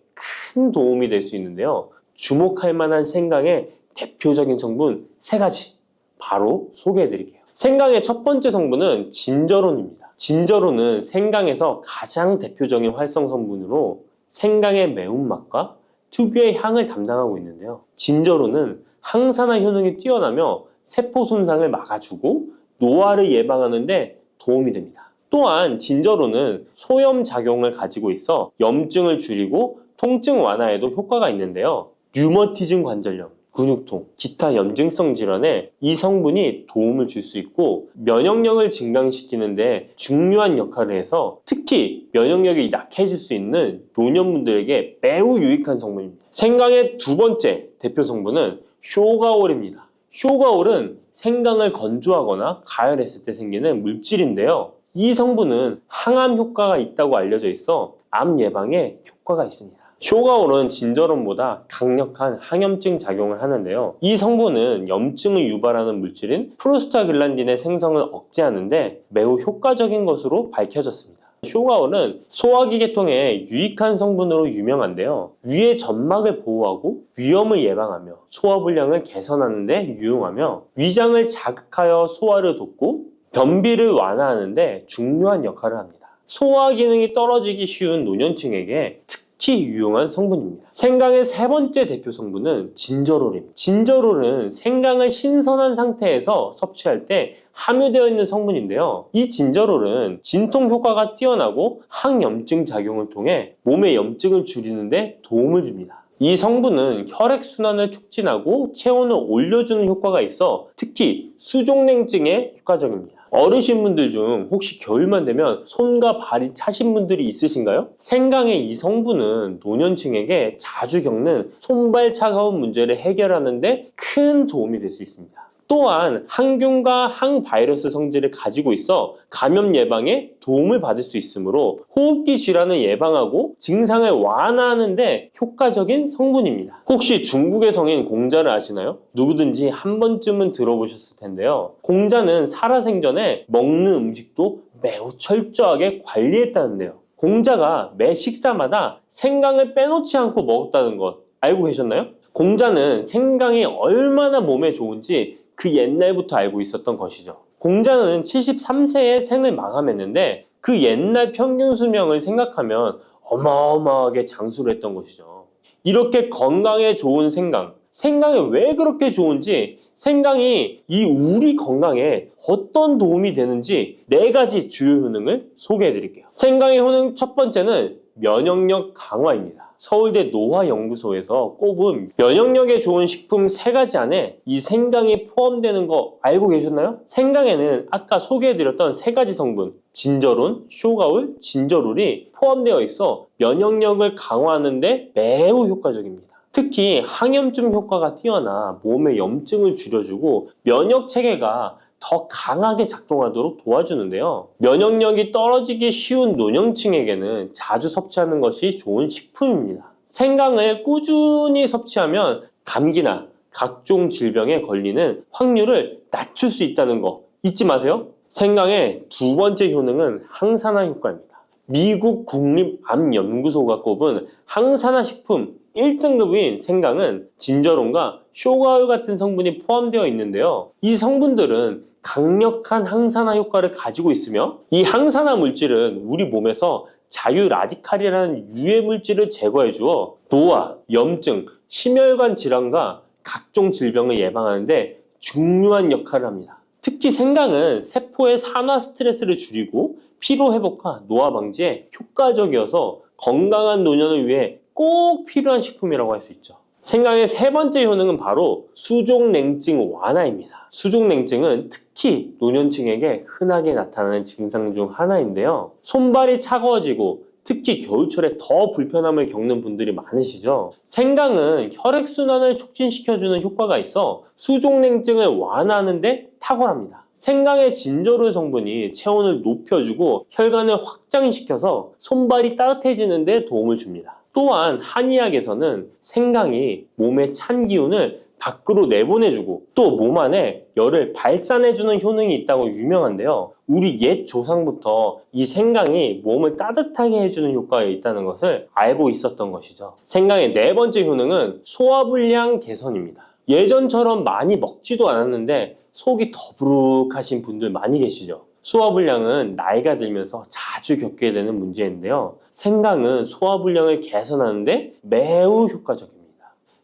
큰 도움이 될 수 있는데요. 주목할 만한 생강의 대표적인 성분 3가지 바로 소개해 드릴게요. 생강의 첫 번째 성분은 진저론입니다. 진저론은 생강에서 가장 대표적인 활성 성분으로 생강의 매운맛과 특유의 향을 담당하고 있는데요. 진저론은 항산화 효능이 뛰어나며 세포 손상을 막아주고 노화를 예방하는 데 도움이 됩니다. 또한 진저론은 소염 작용을 가지고 있어 염증을 줄이고 통증 완화에도 효과가 있는데요. 류머티즘 관절염, 근육통, 기타 염증성 질환에 이 성분이 도움을 줄 수 있고 면역력을 증강시키는데 중요한 역할을 해서 특히 면역력이 약해질 수 있는 노년분들에게 매우 유익한 성분입니다. 생강의 두 번째 대표 성분은 쇼가올입니다. 쇼가올은 생강을 건조하거나 가열했을 때 생기는 물질인데요. 이 성분은 항암 효과가 있다고 알려져 있어 암 예방에 효과가 있습니다. 쇼가올은 진저론보다 강력한 항염증 작용을 하는데요. 이 성분은 염증을 유발하는 물질인 프로스타글란딘의 생성을 억제하는데 매우 효과적인 것으로 밝혀졌습니다. 쇼가올은 소화기 계통에 유익한 성분으로 유명한데요. 위의 점막을 보호하고 위염을 예방하며 소화불량을 개선하는 데 유용하며 위장을 자극하여 소화를 돕고 변비를 완화하는 데 중요한 역할을 합니다. 소화 기능이 떨어지기 쉬운 노년층에게 특히 유용한 성분입니다. 생강의 세 번째 대표 성분은 진저롤입니다. 진저롤은 생강을 신선한 상태에서 섭취할 때 함유되어 있는 성분인데요. 이 진저롤은 진통 효과가 뛰어나고 항염증 작용을 통해 몸의 염증을 줄이는 데 도움을 줍니다. 이 성분은 혈액순환을 촉진하고 체온을 올려주는 효과가 있어 특히 수족냉증에 효과적입니다. 어르신분들 중 혹시 겨울만 되면 손과 발이 차신 분들이 있으신가요? 생강의 이 성분은 노년층에게 자주 겪는 손발 차가운 문제를 해결하는 데 큰 도움이 될 수 있습니다. 또한 항균과 항바이러스 성질을 가지고 있어 감염 예방에 도움을 받을 수 있으므로 호흡기 질환을 예방하고 증상을 완화하는 데 효과적인 성분입니다. 혹시 중국의 성인 공자를 아시나요? 누구든지 한 번쯤은 들어보셨을 텐데요. 공자는 살아생전에 먹는 음식도 매우 철저하게 관리했다는데요. 공자가 매 식사마다 생강을 빼놓지 않고 먹었다는 것 알고 계셨나요? 공자는 생강이 얼마나 몸에 좋은지 그 옛날부터 알고 있었던 것이죠. 공자는 73세에 생을 마감했는데 그 옛날 평균 수명을 생각하면 어마어마하게 장수를 했던 것이죠. 이렇게 건강에 좋은 생강, 생강이 왜 그렇게 좋은지, 생강이 이 우리 건강에 어떤 도움이 되는지 4가지 주요 효능을 소개해 드릴게요. 생강의 효능 첫 번째는 면역력 강화입니다. 서울대 노화연구소에서 꼽은 면역력에 좋은 식품 3가지 안에 이 생강이 포함되는 거 알고 계셨나요? 생강에는 아까 소개해드렸던 3가지 성분 진저론, 쇼가올, 진저롤이 포함되어 있어 면역력을 강화하는 데 매우 효과적입니다. 특히 항염증 효과가 뛰어나 몸의 염증을 줄여주고 면역 체계가 더 강하게 작동하도록 도와주는데요. 면역력이 떨어지기 쉬운 노년층에게는 자주 섭취하는 것이 좋은 식품입니다. 생강을 꾸준히 섭취하면 감기나 각종 질병에 걸리는 확률을 낮출 수 있다는 거 잊지 마세요. 생강의 두 번째 효능은 항산화 효과입니다. 미국 국립암연구소가 꼽은 항산화 식품 1등급인 생강은 진저론과 쇼가올 같은 성분이 포함되어 있는데요. 이 성분들은 강력한 항산화 효과를 가지고 있으며 이 항산화 물질은 우리 몸에서 자유 라디칼이라는 유해 물질을 제거해 주어 노화, 염증, 심혈관 질환과 각종 질병을 예방하는 데 중요한 역할을 합니다. 특히 생강은 세포의 산화 스트레스를 줄이고 피로 회복과 노화 방지에 효과적이어서 건강한 노년을 위해 꼭 필요한 식품이라고 할 수 있죠. 생강의 세 번째 효능은 바로 수족냉증 완화입니다. 수족냉증은 특히 노년층에게 흔하게 나타나는 증상 중 하나인데요. 손발이 차가워지고 특히 겨울철에 더 불편함을 겪는 분들이 많으시죠. 생강은 혈액순환을 촉진시켜주는 효과가 있어 수족냉증을 완화하는 데 탁월합니다. 생강의 진저롤 성분이 체온을 높여주고 혈관을 확장시켜서 손발이 따뜻해지는 데 도움을 줍니다. 또한 한의학에서는 생강이 몸의 찬 기운을 밖으로 내보내주고 또 몸 안에 열을 발산해주는 효능이 있다고 유명한데요. 우리 옛 조상부터 이 생강이 몸을 따뜻하게 해주는 효과가 있다는 것을 알고 있었던 것이죠. 생강의 네 번째 효능은 소화불량 개선입니다. 예전처럼 많이 먹지도 않았는데 속이 더부룩하신 분들 많이 계시죠. 소화불량은 나이가 들면서 자주 겪게 되는 문제인데요. 생강은 소화불량을 개선하는데 매우 효과적입니다.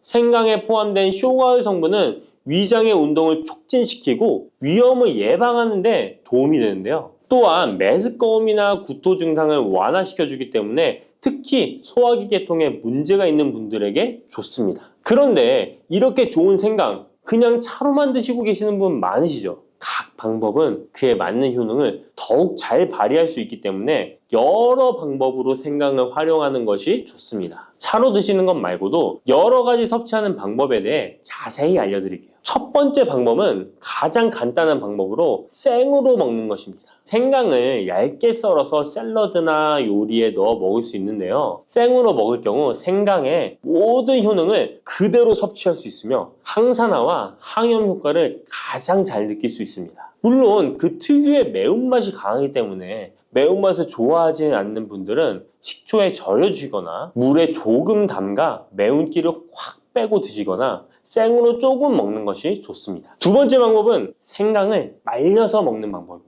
생강에 포함된 쇼가올 성분은 위장의 운동을 촉진시키고 위염을 예방하는 데 도움이 되는데요. 또한 메스꺼움이나 구토 증상을 완화시켜주기 때문에 특히 소화기 계통에 문제가 있는 분들에게 좋습니다. 그런데 이렇게 좋은 생강 그냥 차로만 드시고 계시는 분 많으시죠? 각 방법은 그에 맞는 효능을 더욱 잘 발휘할 수 있기 때문에 여러 방법으로 생강을 활용하는 것이 좋습니다. 차로 드시는 것 말고도 여러 가지 섭취하는 방법에 대해 자세히 알려드릴게요. 첫 번째 방법은 가장 간단한 방법으로 생으로 먹는 것입니다. 생강을 얇게 썰어서 샐러드나 요리에 넣어 먹을 수 있는데요. 생으로 먹을 경우 생강의 모든 효능을 그대로 섭취할 수 있으며 항산화와 항염 효과를 가장 잘 느낄 수 있습니다. 물론 그 특유의 매운맛이 강하기 때문에 매운맛을 좋아하지 않는 분들은 식초에 절여주시거나 물에 조금 담가 매운기를 확 빼고 드시거나 생으로 조금 먹는 것이 좋습니다. 두 번째 방법은 생강을 말려서 먹는 방법입니다.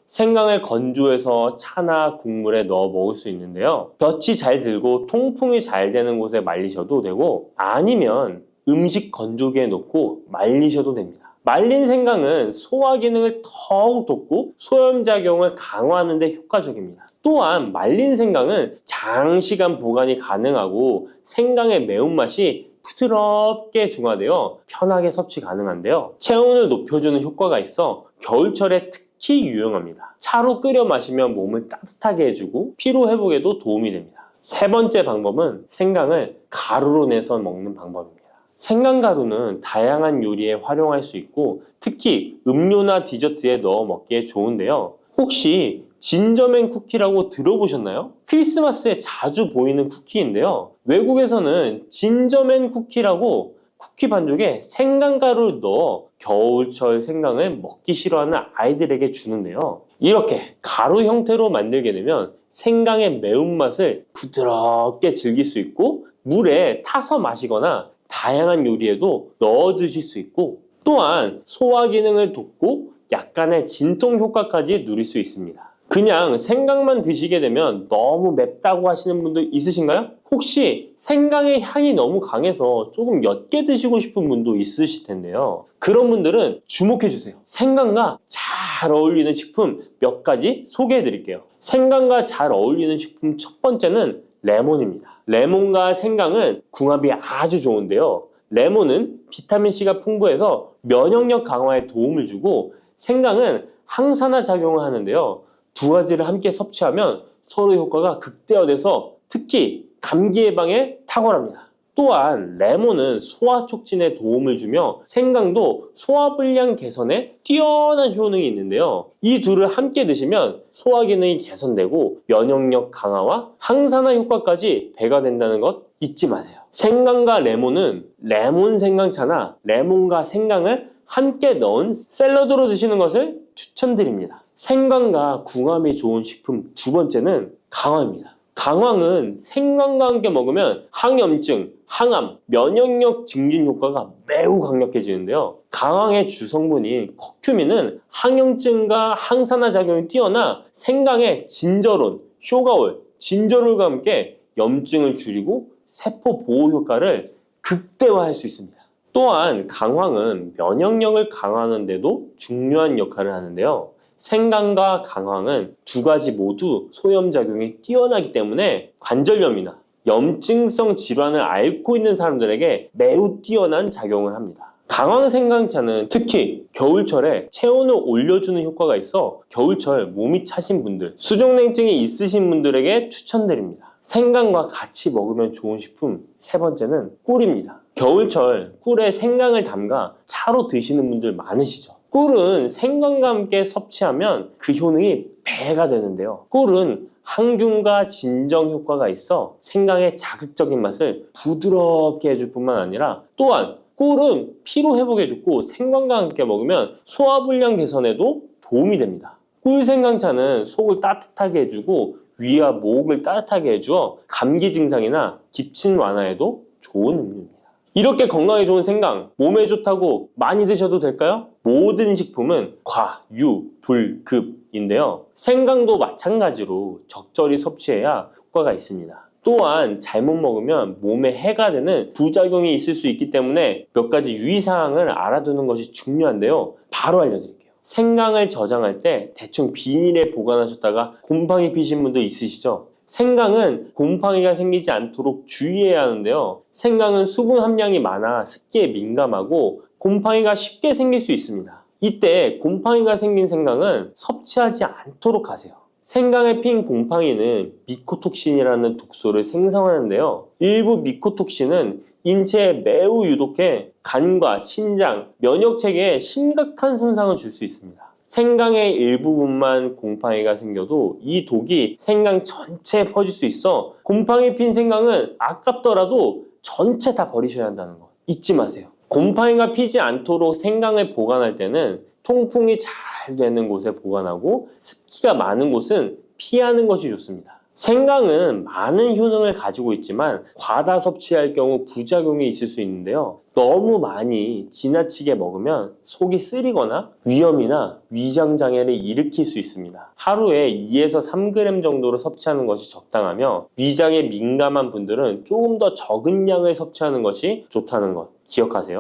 생강을 건조해서 차나 국물에 넣어 먹을 수 있는데요. 볕이 잘 들고 통풍이 잘 되는 곳에 말리셔도 되고 아니면 음식 건조기에 넣고 말리셔도 됩니다. 말린 생강은 소화 기능을 더욱 돋고 소염작용을 강화하는 데 효과적입니다. 또한 말린 생강은 장시간 보관이 가능하고 생강의 매운맛이 부드럽게 중화되어 편하게 섭취 가능한데요. 체온을 높여주는 효과가 있어 겨울철에 특히 유용합니다. 차로 끓여 마시면 몸을 따뜻하게 해주고 피로 회복에도 도움이 됩니다. 세 번째 방법은 생강을 가루로 내서 먹는 방법입니다. 생강가루는 다양한 요리에 활용할 수 있고 특히 음료나 디저트에 넣어 먹기에 좋은데요. 혹시 진저맨 쿠키라고 들어보셨나요? 크리스마스에 자주 보이는 쿠키인데요. 외국에서는 진저맨 쿠키라고 쿠키 반죽에 생강가루를 넣어 겨울철 생강을 먹기 싫어하는 아이들에게 주는데요. 이렇게 가루 형태로 만들게 되면 생강의 매운맛을 부드럽게 즐길 수 있고 물에 타서 마시거나 다양한 요리에도 넣어 드실 수 있고 또한 소화 기능을 돕고 약간의 진통 효과까지 누릴 수 있습니다. 그냥 생강만 드시게 되면 너무 맵다고 하시는 분들 있으신가요? 혹시 생강의 향이 너무 강해서 조금 옅게 드시고 싶은 분도 있으실 텐데요. 그런 분들은 주목해 주세요. 생강과 잘 어울리는 식품 몇 가지 소개해 드릴게요. 생강과 잘 어울리는 식품 첫 번째는 레몬입니다. 레몬과 생강은 궁합이 아주 좋은데요. 레몬은 비타민C가 풍부해서 면역력 강화에 도움을 주고 생강은 항산화 작용을 하는데요. 두 가지를 함께 섭취하면 서로 효과가 극대화돼서 특히 감기 예방에 탁월합니다. 또한 레몬은 소화 촉진에 도움을 주며 생강도 소화불량 개선에 뛰어난 효능이 있는데요. 이 둘을 함께 드시면 소화 기능이 개선되고 면역력 강화와 항산화 효과까지 배가 된다는 것 잊지 마세요. 생강과 레몬은 레몬 생강차나 레몬과 생강을 함께 넣은 샐러드로 드시는 것을 추천드립니다. 생강과 궁합이 좋은 식품 두 번째는 강황입니다. 강황은 생강과 함께 먹으면 항염증, 항암, 면역력 증진 효과가 매우 강력해지는데요. 강황의 주성분인 커큐민은 항염증과 항산화 작용이 뛰어나 생강의 진저론, 쇼가올, 진저롤과 함께 염증을 줄이고 세포 보호 효과를 극대화할 수 있습니다. 또한 강황은 면역력을 강화하는 데도 중요한 역할을 하는데요. 생강과 강황은 두 가지 모두 소염작용이 뛰어나기 때문에 관절염이나 염증성 질환을 앓고 있는 사람들에게 매우 뛰어난 작용을 합니다. 강황 생강차는 특히 겨울철에 체온을 올려주는 효과가 있어 겨울철 몸이 차신 분들, 수족냉증이 있으신 분들에게 추천드립니다. 생강과 같이 먹으면 좋은 식품 세 번째는 꿀입니다. 겨울철 꿀에 생강을 담가 차로 드시는 분들 많으시죠? 꿀은 생강과 함께 섭취하면 그 효능이 배가 되는데요. 꿀은 항균과 진정 효과가 있어 생강의 자극적인 맛을 부드럽게 해줄 뿐만 아니라 또한 꿀은 피로 회복에 좋고 생강과 함께 먹으면 소화불량 개선에도 도움이 됩니다. 꿀 생강차는 속을 따뜻하게 해주고 위와 목을 따뜻하게 해주어 감기 증상이나 기침 완화에도 좋은 음료입니다. 이렇게 건강에 좋은 생강, 몸에 좋다고 많이 드셔도 될까요? 모든 식품은 과, 유, 불, 급인데요. 생강도 마찬가지로 적절히 섭취해야 효과가 있습니다. 또한 잘못 먹으면 몸에 해가 되는 부작용이 있을 수 있기 때문에 몇 가지 유의사항을 알아두는 것이 중요한데요. 바로 알려드릴게요. 생강을 저장할 때 대충 비닐에 보관하셨다가 곰팡이 피신 분들 있으시죠? 생강은 곰팡이가 생기지 않도록 주의해야 하는데요. 생강은 수분 함량이 많아 습기에 민감하고 곰팡이가 쉽게 생길 수 있습니다. 이때 곰팡이가 생긴 생강은 섭취하지 않도록 하세요. 생강에 핀 곰팡이는 미코톡신이라는 독소를 생성하는데요. 일부 미코톡신은 인체에 매우 유독해 간과 신장, 면역체계에 심각한 손상을 줄 수 있습니다. 생강의 일부분만 곰팡이가 생겨도 이 독이 생강 전체에 퍼질 수 있어 곰팡이 핀 생강은 아깝더라도 전체 다 버리셔야 한다는 거 잊지 마세요. 곰팡이가 피지 않도록 생강을 보관할 때는 통풍이 잘 되는 곳에 보관하고 습기가 많은 곳은 피하는 것이 좋습니다. 생강은 많은 효능을 가지고 있지만 과다 섭취할 경우 부작용이 있을 수 있는데요. 너무 많이 지나치게 먹으면 속이 쓰리거나 위염이나 위장장애를 일으킬 수 있습니다. 하루에 2에서 3g 정도로 섭취하는 것이 적당하며 위장에 민감한 분들은 조금 더 적은 양을 섭취하는 것이 좋다는 것 기억하세요.